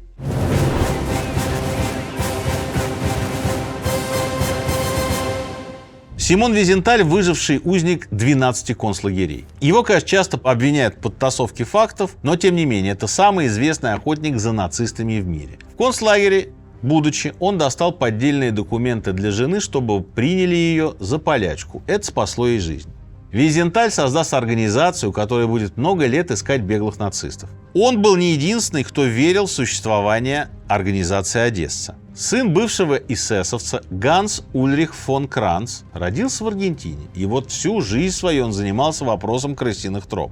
B: Симон Визенталь – выживший узник 12 концлагерей. Его, конечно, часто обвиняют в подтасовке фактов, но тем не менее, это самый известный охотник за нацистами в мире. В концлагере, будучи, он достал поддельные документы для жены, чтобы приняли ее за полячку. Это спасло ей жизнь. Визенталь создаст организацию, которая будет много лет искать беглых нацистов. Он был не единственный, кто верил в существование организации Одесса. Сын бывшего эсэсовца Ганс Ульрих фон Кранц родился в Аргентине. И вот всю жизнь свою он занимался вопросом крысиных троп.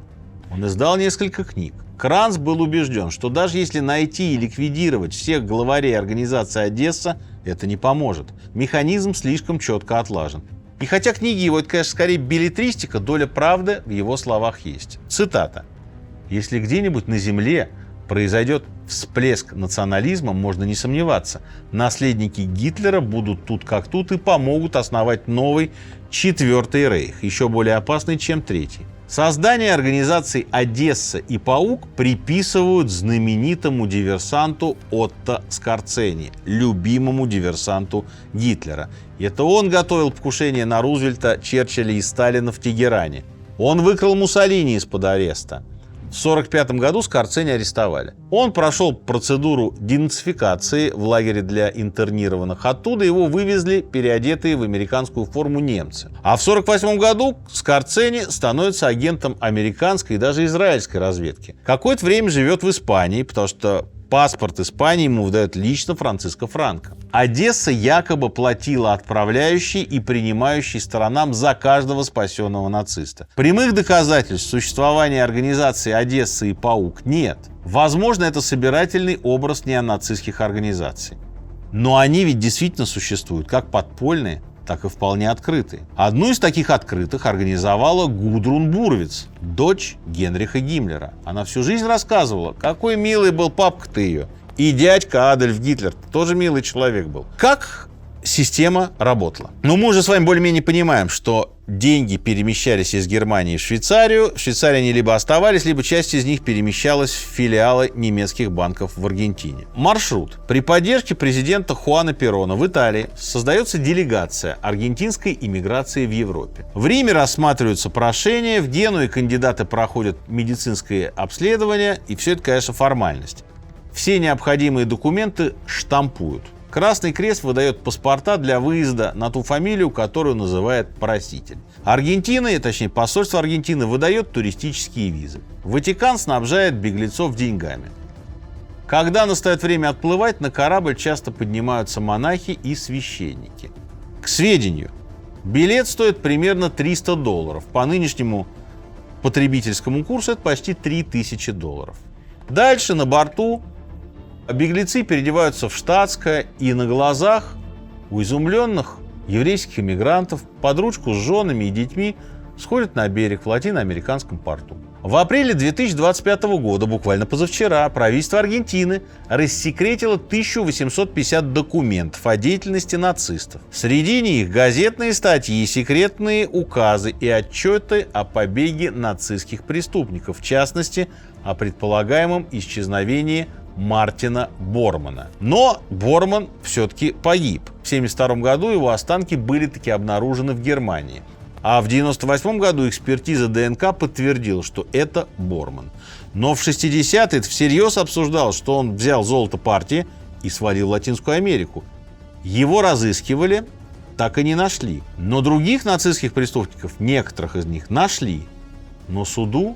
B: Он издал несколько книг. Кранц был убежден, что даже если найти и ликвидировать всех главарей организации Одесса, это не поможет. Механизм слишком четко отлажен. И хотя книги его, это, конечно, скорее беллетристика, доля правды в его словах есть. Цитата. «Если где-нибудь на земле произойдет всплеск национализма, можно не сомневаться, наследники Гитлера будут тут как тут и помогут основать новый Четвертый Рейх, еще более опасный, чем Третий». Создание организаций «Одесса» и «Паук» приписывают знаменитому диверсанту Отто Скорцени, любимому диверсанту Гитлера. И это он готовил покушение на Рузвельта, Черчилля и Сталина в Тегеране. Он выкрал Муссолини из-под ареста. В 1945 году Скорцени арестовали. Он прошел процедуру денацификации в лагере для интернированных. Оттуда его вывезли переодетые в американскую форму немцы. А в 1948 году Скорцени становится агентом американской и даже израильской разведки. Какое-то время живет в Испании, потому что паспорт Испании ему выдает лично Франциско Франко. Одесса якобы платила отправляющей и принимающей сторонам за каждого спасенного нациста. Прямых доказательств существования организации «Одесса» и «Паук» нет. Возможно, это собирательный образ неонацистских организаций. Но они ведь действительно существуют, как подпольные, так и вполне открытые. Одну из таких открытых организовала Гудрун Бурвиц, дочь Генриха Гиммлера. Она всю жизнь рассказывала, какой милый был папка-то ее. И дядька Адольф Гитлер тоже милый человек был. Как система работала? Ну, мы уже с вами более-менее понимаем, что деньги перемещались из Германии в Швейцарию. В Швейцарии они либо оставались, либо часть из них перемещалась в филиалы немецких банков в Аргентине. Маршрут. При поддержке президента Хуана Перона в Италии создается делегация аргентинской иммиграции в Европе. В Риме рассматриваются прошения, в Генуе кандидаты проходят медицинское обследование, и все это, конечно, формальность. Все необходимые документы штампуют. Красный Крест выдает паспорта для выезда на ту фамилию, которую называет проситель. Аргентина, точнее посольство Аргентины, выдает туристические визы. Ватикан снабжает беглецов деньгами. Когда настает время отплывать, на корабль часто поднимаются монахи и священники. К сведению, билет стоит примерно $300. По нынешнему потребительскому курсу это почти $3000. Дальше на борту беглецы переодеваются в штатское, и на глазах у изумленных еврейских иммигрантов под ручку с женами и детьми сходит на берег в латиноамериканском порту. В апреле 2025 года, буквально позавчера, правительство Аргентины рассекретило 1850 документов о деятельности нацистов. Среди них газетные статьи, секретные указы и отчеты о побеге нацистских преступников, в частности, о предполагаемом исчезновении Мартина Бормана. Но Борман все-таки погиб. В 1972 году его останки были таки обнаружены в Германии. А в 1998 году экспертиза ДНК подтвердила, что это Борман. Но в 60-е это всерьез обсуждал, что он взял золото партии и свалил в Латинскую Америку. Его разыскивали, так и не нашли. Но других нацистских преступников, некоторых из них, нашли. Но суду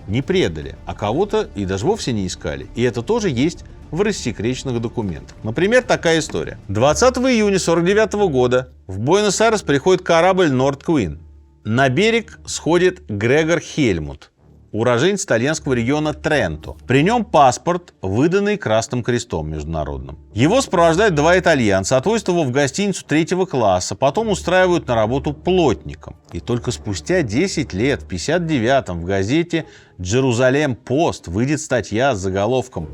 B: не предали, а кого-то и даже вовсе не искали. И это тоже есть в рассекреченных документах. Например, такая история. 20 июня 1949 года в Буэнос-Айрес приходит корабль Nord Queen. На берег сходит Грегор Хельмут, уроженец итальянского региона Тренто. При нем паспорт, выданный Красным Крестом международным. Его сопровождают два итальянца, отвозят его в гостиницу 3 класса, потом устраивают на работу плотником. И только спустя 10 лет, в 1959-м, в газете «Джерузалем Пост» выйдет статья с заголовком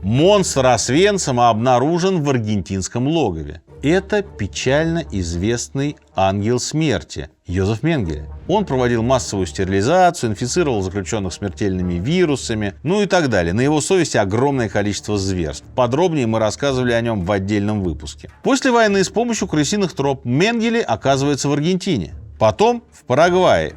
B: «Монстр Освенцима обнаружен в аргентинском логове». Это печально известный ангел смерти Йозеф Менгеле. Он проводил массовую стерилизацию, инфицировал заключенных смертельными вирусами, ну и так далее. На его совести огромное количество зверств. Подробнее мы рассказывали о нем в отдельном выпуске. После войны с помощью крысиных троп Менгеле оказывается в Аргентине, потом в Парагвае,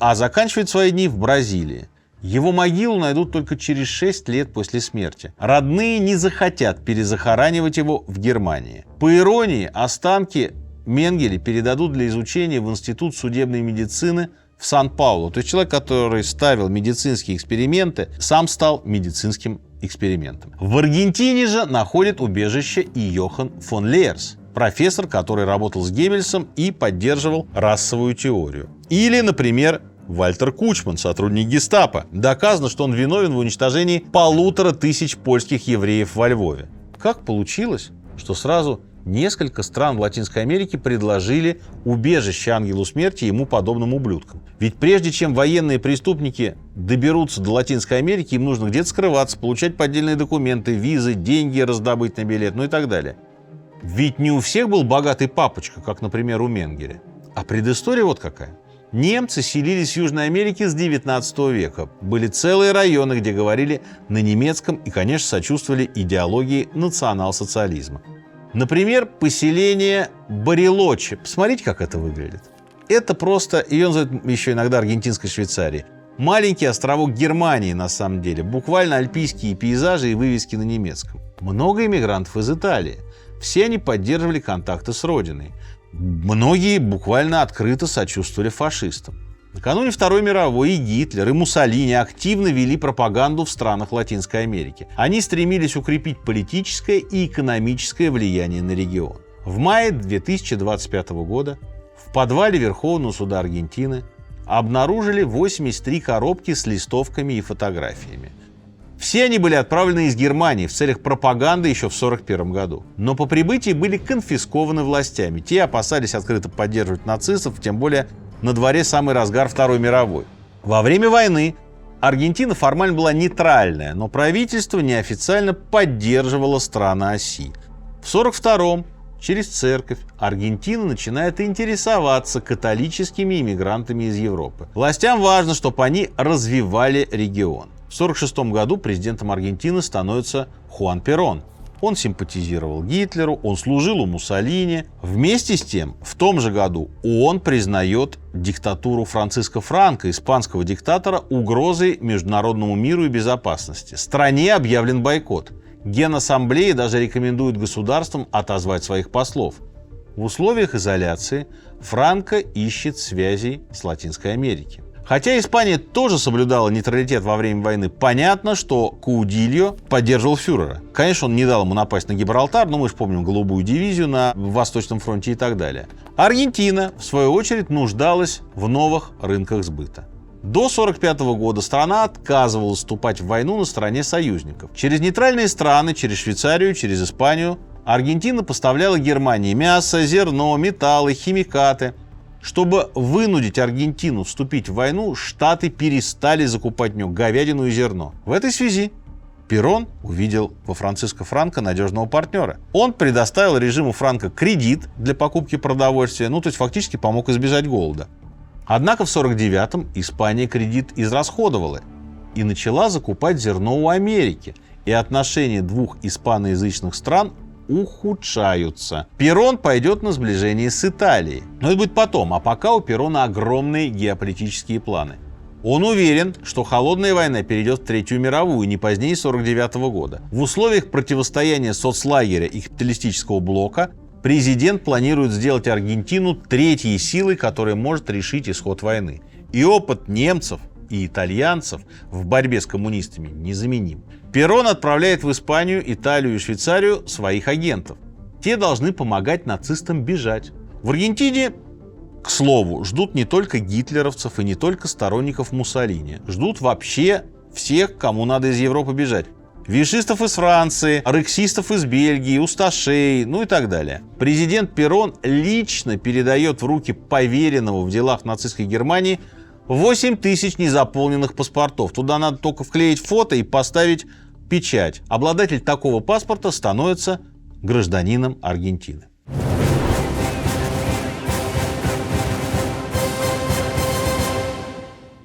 B: а заканчивает свои дни в Бразилии. Его могилу найдут только через 6 лет после смерти. Родные не захотят перезахоранивать его в Германии. По иронии, останки Менгеле передадут для изучения в Институт судебной медицины в Сан-Паулу. То есть человек, который ставил медицинские эксперименты, сам стал медицинским экспериментом. В Аргентине же находит убежище и Йохан фон Леерс, профессор, который работал с Геббельсом и поддерживал расовую теорию. Или, например, Вальтер Кучман, сотрудник гестапо. Доказано, что он виновен в уничтожении 1500 польских евреев во Львове. Как получилось, что сразу несколько стран Латинской Америки предложили убежище ангелу смерти и ему подобным ублюдкам? Ведь прежде чем военные преступники доберутся до Латинской Америки, им нужно где-то скрываться, получать поддельные документы, визы, деньги раздобыть на билет, ну и так далее. Ведь не у всех был богатый папочка, как, например, у Менгеле. А предыстория вот какая. Немцы селились в Южной Америке с 19 века. Были целые районы, где говорили на немецком и, конечно, сочувствовали идеологии национал-социализма. Например, поселение Барелочи. Посмотрите, как это выглядит. Это просто, ее называют еще иногда аргентинской Швейцарией. Маленький островок Германии, на самом деле. Буквально альпийские пейзажи и вывески на немецком. Много иммигрантов из Италии. Все они поддерживали контакты с родиной. Многие буквально открыто сочувствовали фашистам. Накануне Второй мировой и Гитлер, и Муссолини активно вели пропаганду в странах Латинской Америки. Они стремились укрепить политическое и экономическое влияние на регион. В мае 2025 года в подвале Верховного суда Аргентины обнаружили 83 коробки с листовками и фотографиями. Все они были отправлены из Германии в целях пропаганды еще в 1941 году. Но по прибытии были конфискованы властями. Те опасались открыто поддерживать нацистов, тем более на дворе самый разгар Второй мировой. Во время войны Аргентина формально была нейтральная, но правительство неофициально поддерживало страны оси. В 1942-м через церковь Аргентина начинает интересоваться католическими иммигрантами из Европы. Властям важно, чтобы они развивали регион. В 1946 году президентом Аргентины становится Хуан Перон. Он симпатизировал Гитлеру, он служил у Муссолини. Вместе с тем, в том же году ООН признает диктатуру Франциско Франко, испанского диктатора, угрозой международному миру и безопасности. Стране объявлен бойкот. Генассамблея даже рекомендует государствам отозвать своих послов. В условиях изоляции Франко ищет связей с Латинской Америкой. Хотя Испания тоже соблюдала нейтралитет во время войны, понятно, что Каудильо поддерживал фюрера. Конечно, он не дал ему напасть на Гибралтар, но мы же помним голубую дивизию на Восточном фронте и так далее. Аргентина, в свою очередь, нуждалась в новых рынках сбыта. До 1945 года страна отказывалась вступать в войну на стороне союзников. Через нейтральные страны, через Швейцарию, через Испанию, Аргентина поставляла Германии мясо, зерно, металлы, химикаты. Чтобы вынудить Аргентину вступить в войну, Штаты перестали закупать у нее говядину и зерно. В этой связи Перон увидел во Франциско Франко надежного партнера. Он предоставил режиму Франко кредит для покупки продовольствия, то есть фактически помог избежать голода. Однако в 1949-м Испания кредит израсходовала и начала закупать зерно у Америки. И отношения двух испаноязычных стран ухудшаются. Перон пойдет на сближение с Италией. Но это будет потом, а пока у Перона огромные геополитические планы. Он уверен, что холодная война перейдет в Третью мировую не позднее 1949 года. В условиях противостояния соцлагеря и капиталистического блока президент планирует сделать Аргентину третьей силой, которая может решить исход войны. И опыт немцев и итальянцев в борьбе с коммунистами незаменим. Перон отправляет в Испанию, Италию и Швейцарию своих агентов. Те должны помогать нацистам бежать. В Аргентине, к слову, ждут не только гитлеровцев и не только сторонников Муссолини. Ждут вообще всех, кому надо из Европы бежать. Вишистов из Франции, рексистов из Бельгии, усташей, и так далее. Президент Перон лично передает в руки поверенного в делах нацистской Германии 8 тысяч незаполненных паспортов. Туда надо только вклеить фото и поставить печать. Обладатель такого паспорта становится гражданином Аргентины.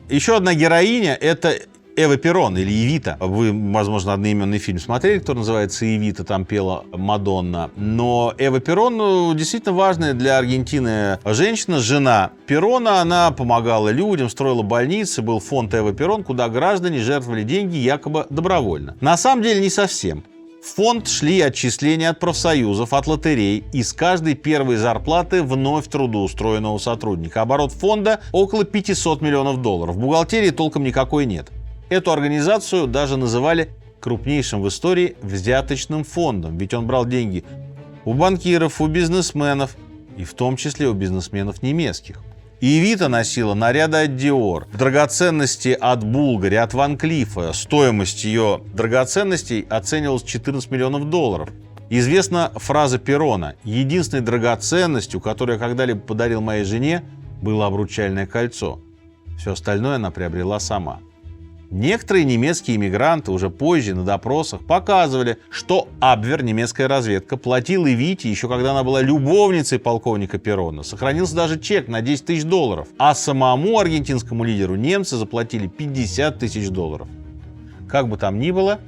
B: Еще одна героиня – это Эва Перон или Эвита. Вы, возможно, одноименный фильм смотрели, который называется «Эвита», там пела Мадонна. Но Эва Перон действительно важная для Аргентины женщина, жена Перона. Она помогала людям, строила больницы, был фонд Эва Перон, куда граждане жертвовали деньги якобы добровольно. На самом деле не совсем. В фонд шли отчисления от профсоюзов, от лотерей и с каждой первой зарплаты вновь трудоустроенного сотрудника. Оборот фонда около $500 миллионов. В бухгалтерии толком никакой нет. Эту организацию даже называли крупнейшим в истории взяточным фондом, ведь он брал деньги у банкиров, у бизнесменов, и в том числе у бизнесменов немецких. И Эвита носила наряды от Dior, драгоценности от Булгари, от Ван Клифа. Стоимость ее драгоценностей оценивалась в $14 миллионов. Известна фраза Перона: «Единственной драгоценностью, которую я когда-либо подарил моей жене, было обручальное кольцо. Все остальное она приобрела сама». Некоторые немецкие иммигранты уже позже на допросах показывали, что Абвер, немецкая разведка, платила Эвите еще когда она была любовницей полковника Перона. Сохранился даже чек на $10 тысяч, а самому аргентинскому лидеру немцы заплатили $50 тысяч. Как бы там ни было,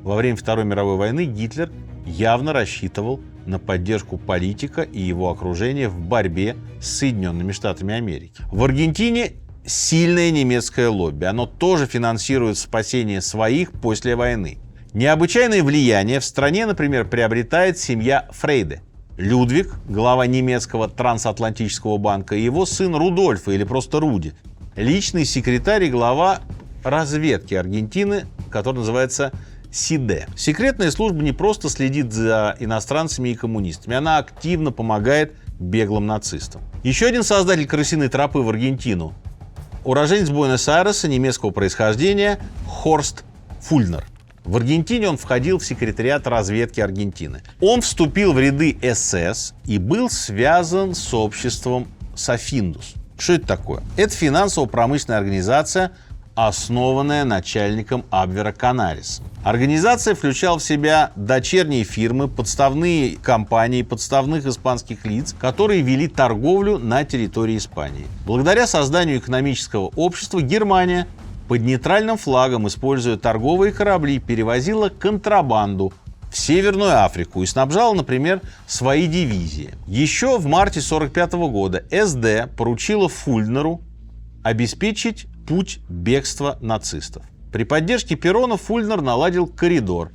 B: во время Второй мировой войны Гитлер явно рассчитывал на поддержку политика и его окружения в борьбе с Соединенными Штатами Америки. В Аргентине сильное немецкое лобби. Оно тоже финансирует спасение своих после войны. Необычайное влияние в стране, например, приобретает семья Фрейде. Людвиг, глава немецкого трансатлантического банка, и его сын Рудольф, или просто Руди, личный секретарь и глава разведки Аргентины, который называется СИДЕ. Секретная служба не просто следит за иностранцами и коммунистами, она активно помогает беглым нацистам. Еще один создатель крысиной тропы в Аргентину – уроженец Буэнос-Айреса немецкого происхождения Хорст Фульнер. В Аргентине он входил в секретариат разведки Аргентины. Он вступил в ряды СС и был связан с обществом Софиндус. Что это такое? Это финансово-промышленная организация, основанная начальником Абвера Канарис. Организация включала в себя дочерние фирмы, подставные компании, подставных испанских лиц, которые вели торговлю на территории Испании. Благодаря созданию экономического общества Германия под нейтральным флагом, используя торговые корабли, перевозила контрабанду в Северную Африку и снабжала, например, свои дивизии. Еще в марте 1945 года СД поручила Фульнеру обеспечить путь бегства нацистов. При поддержке Перона Фульнер наладил коридор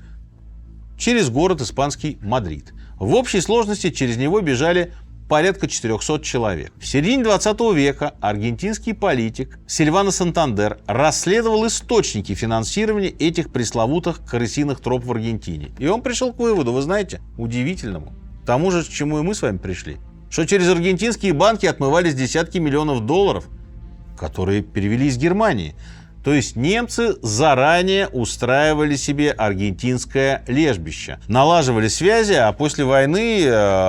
B: через город испанский Мадрид. В общей сложности через него бежали порядка 400 человек. В середине 20 века аргентинский политик Сильвано Сантандер расследовал источники финансирования этих пресловутых крысиных троп в Аргентине. И он пришел к выводу, вы знаете, удивительному. К тому же, к чему и мы с вами пришли. Что через аргентинские банки отмывались десятки миллионов долларов, которые перевели из Германии. То есть немцы заранее устраивали себе аргентинское лежбище. Налаживали связи, а после войны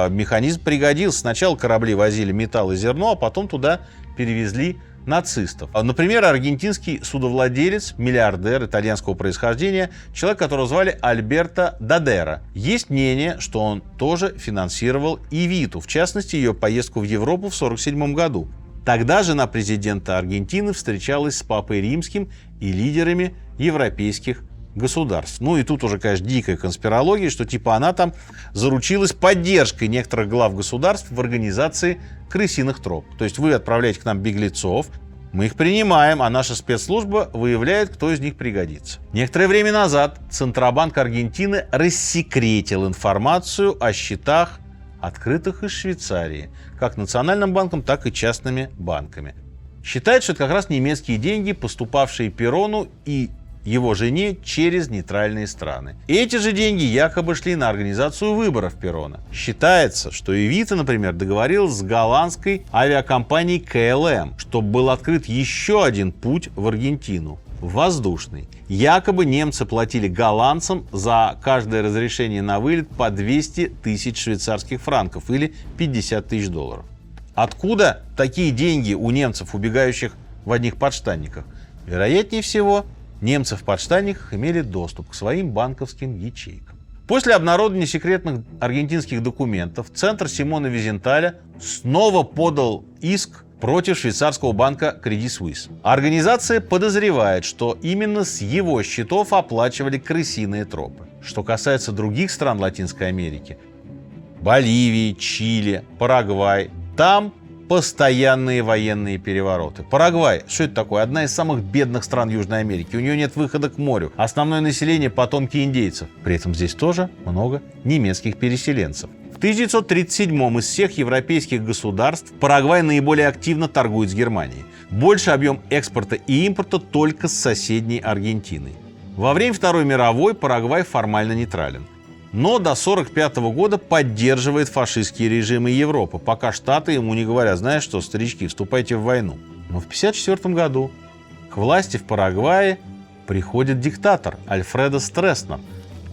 B: механизм пригодился. Сначала корабли возили металл и зерно, а потом туда перевезли нацистов. Например, аргентинский судовладелец, миллиардер итальянского происхождения, человек, которого звали Альберто Дадера. Есть мнение, что он тоже финансировал Эвиту, в частности, ее поездку в Европу в 1947 году. Тогда жена президента Аргентины встречалась с Папой Римским и лидерами европейских государств. Ну и тут уже, конечно, дикая конспирология, что типа она там заручилась поддержкой некоторых глав государств в организации крысиных троп. То есть вы отправляете к нам беглецов, мы их принимаем, а наша спецслужба выявляет, кто из них пригодится. Некоторое время назад Центробанк Аргентины рассекретил информацию о счетах, открытых из Швейцарии, как национальным банком, так и частными банками. Считает, что это как раз немецкие деньги, поступавшие Перрону и его жене через нейтральные страны. Эти же деньги якобы шли на организацию выборов Перрона. Считается, что Эвита, например, договорилась с голландской авиакомпанией КЛМ, чтобы был открыт еще один путь в Аргентину – воздушный. Якобы немцы платили голландцам за каждое разрешение на вылет по 200 тысяч швейцарских франков или 50 тысяч долларов. Откуда такие деньги у немцев, убегающих в одних подштанниках? Вероятнее всего, немцы в подштанниках имели доступ к своим банковским ячейкам. После обнародования секретных аргентинских документов Центр Симона Визенталя снова подал иск против швейцарского банка Credit Suisse. Организация подозревает, что именно с его счетов оплачивали крысиные тропы. Что касается других стран Латинской Америки, Боливии, Чили, Парагвай, там постоянные военные перевороты. Парагвай, что это такое? Одна из самых бедных стран Южной Америки. У нее нет выхода к морю. Основное население – потомки индейцев. При этом здесь тоже много немецких переселенцев. В 1937-м из всех европейских государств Парагвай наиболее активно торгует с Германией. Больше объем экспорта и импорта только с соседней Аргентиной. Во время Второй мировой Парагвай формально нейтрален. Но до 1945 года поддерживает фашистские режимы Европы, пока Штаты ему не говорят: знаешь что, старички, вступайте в войну. Но в 1954 году к власти в Парагвае приходит диктатор Альфредо Стресснер.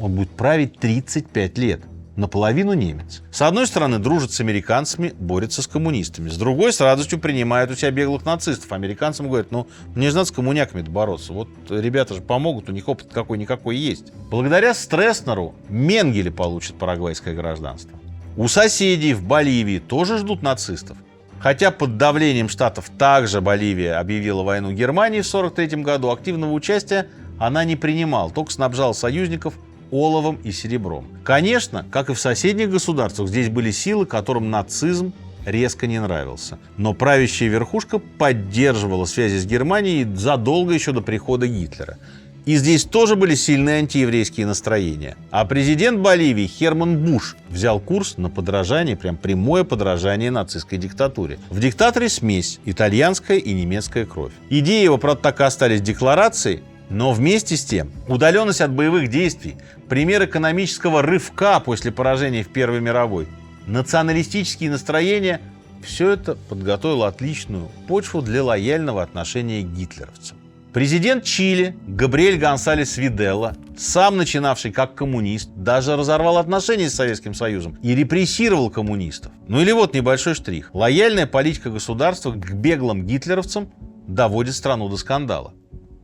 B: Он будет править 35 лет. Наполовину немец. С одной стороны, дружит с американцами, борется с коммунистами. С другой, с радостью принимает у себя беглых нацистов. Американцам говорят: ну, мне же надо с коммуняками бороться. Вот ребята же помогут, у них опыт какой-никакой есть. Благодаря Стресснеру Менгеле получит парагвайское гражданство. У соседей в Боливии тоже ждут нацистов. Хотя под давлением Штатов также Боливия объявила войну Германии в 1943 году, активного участия она не принимала, только снабжала союзников оловом и серебром. Конечно, как и в соседних государствах, здесь были силы, которым нацизм резко не нравился. Но правящая верхушка поддерживала связи с Германией задолго еще до прихода Гитлера. И здесь тоже были сильные антиеврейские настроения. А президент Боливии Херман Буш взял курс на подражание, прям прямое подражание нацистской диктатуре. В диктаторе смесь итальянская и немецкая кровь. Идеи его, правда, так и остались декларацией, но вместе с тем удаленность от боевых действий, пример экономического рывка после поражения в Первой мировой, националистические настроения – все это подготовило отличную почву для лояльного отношения к гитлеровцам. Президент Чили Габриэль Гонсалес Виделла, сам начинавший как коммунист, даже разорвал отношения с Советским Союзом и репрессировал коммунистов. Ну или вот небольшой штрих. Лояльная политика государства к беглым гитлеровцам доводит страну до скандала.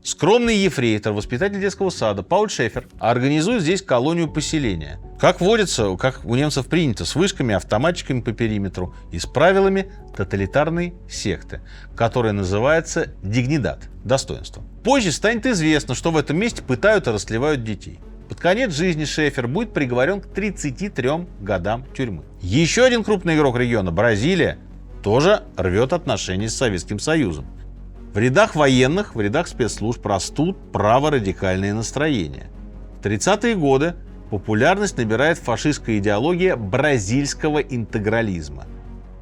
B: Скромный ефрейтор, воспитатель детского сада Пауль Шефер организует здесь колонию поселения. Как водится, как у немцев принято, с вышками, автоматчиками по периметру и с правилами тоталитарной секты, которая называется «Дигнидад» – достоинство. Позже станет известно, что в этом месте пытают и растлевают детей. Под конец жизни Шефер будет приговорен к 33 годам тюрьмы. Еще один крупный игрок региона – Бразилия, тоже рвет отношения с Советским Союзом. В рядах военных, в рядах спецслужб растут праворадикальные настроения. В 30-е годы популярность набирает фашистская идеология бразильского интегрализма.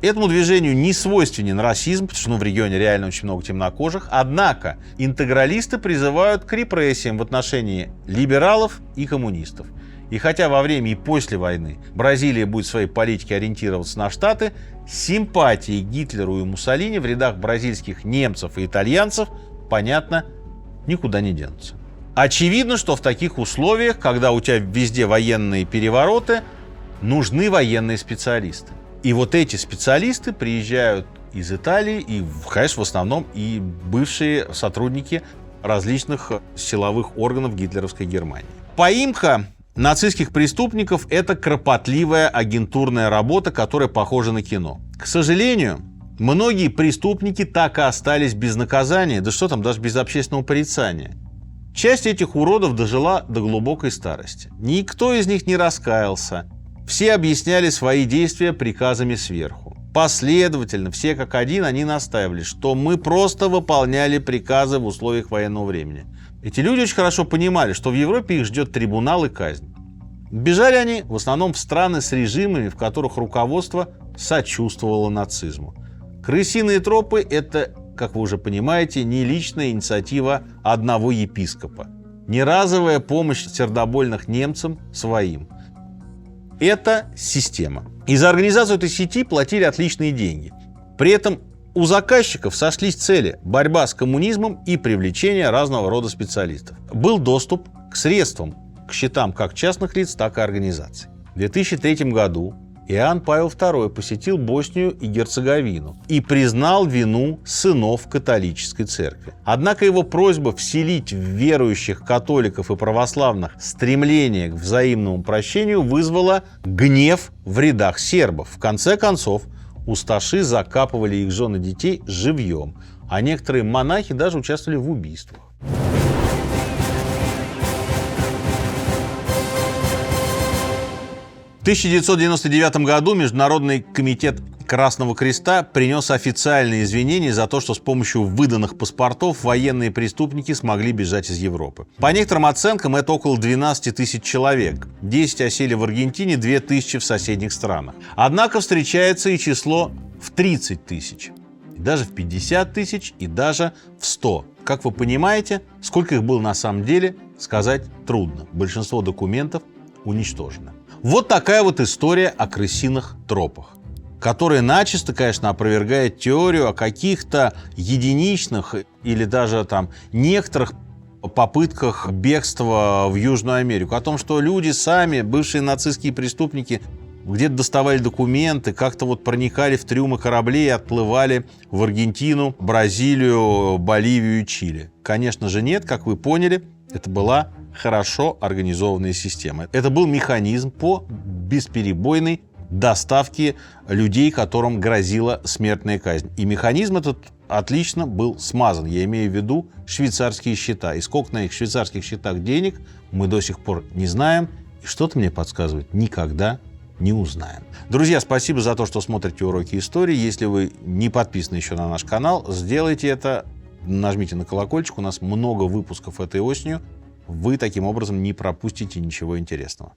B: Этому движению не свойственен расизм, потому что в регионе реально очень много темнокожих. Однако интегралисты призывают к репрессиям в отношении либералов и коммунистов. И хотя во время и после войны Бразилия будет в своей политике ориентироваться на Штаты, симпатии Гитлеру и Муссолини в рядах бразильских немцев и итальянцев, понятно, никуда не денутся. Очевидно, что в таких условиях, когда у тебя везде военные перевороты, нужны военные специалисты. И вот эти специалисты приезжают из Италии и, конечно, в основном и бывшие сотрудники различных силовых органов гитлеровской Германии. Поимка нацистских преступников – это кропотливая агентурная работа, которая похожа на кино. К сожалению, многие преступники так и остались без наказания, да что там, даже без общественного порицания. Часть этих уродов дожила до глубокой старости. Никто из них не раскаялся. Все объясняли свои действия приказами сверху. Последовательно, все как один, они настаивали, что мы просто выполняли приказы в условиях военного времени. Эти люди очень хорошо понимали, что в Европе их ждет трибунал и казнь. Бежали они в основном в страны с режимами, в которых руководство сочувствовало нацизму. Крысиные тропы – это, как вы уже понимаете, не личная инициатива одного епископа, не разовая помощь сердобольных немцам своим. Это система. И за организацию этой сети платили отличные деньги. При этом у заказчиков сошлись цели – борьба с коммунизмом и привлечение разного рода специалистов. Был доступ к средствам, к счетам как частных лиц, так и организаций. В 2003 году Иоанн Павел II посетил Боснию и Герцеговину и признал вину сынов католической церкви. Однако его просьба вселить в верующих католиков и православных стремление к взаимному прощению вызвала гнев в рядах сербов. В конце концов, усташи закапывали их жен и детей живьем, а некоторые монахи даже участвовали в убийствах. В 1999 году Международный комитет Красного Креста принес официальные извинения за то, что с помощью выданных паспортов военные преступники смогли бежать из Европы. По некоторым оценкам, это около 12 тысяч человек. 10 осели в Аргентине, 2000 в соседних странах. Однако встречается и число в 30 тысяч, и даже в 50 тысяч, и даже в 100. Как вы понимаете, сколько их было на самом деле, сказать трудно. Большинство документов уничтожено. Вот такая вот история о крысиных тропах, которая начисто, конечно, опровергает теорию о каких-то единичных или даже там некоторых попытках бегства в Южную Америку, о том, что люди сами, бывшие нацистские преступники, где-то доставали документы, как-то вот проникали в трюмы кораблей и отплывали в Аргентину, Бразилию, Боливию и Чили. Конечно же нет, как вы поняли, это была хорошо организованная система. Это был механизм по бесперебойной доставке людей, которым грозила смертная казнь. И механизм этот отлично был смазан. Я имею в виду швейцарские счета. И сколько на их швейцарских счетах денег, мы до сих пор не знаем. И что-то мне подсказывает, никогда не узнаем. Друзья, спасибо за то, что смотрите уроки истории. Если вы не подписаны еще на наш канал, сделайте это. Нажмите на колокольчик. У нас много выпусков этой осенью. Вы таким образом не пропустите ничего интересного.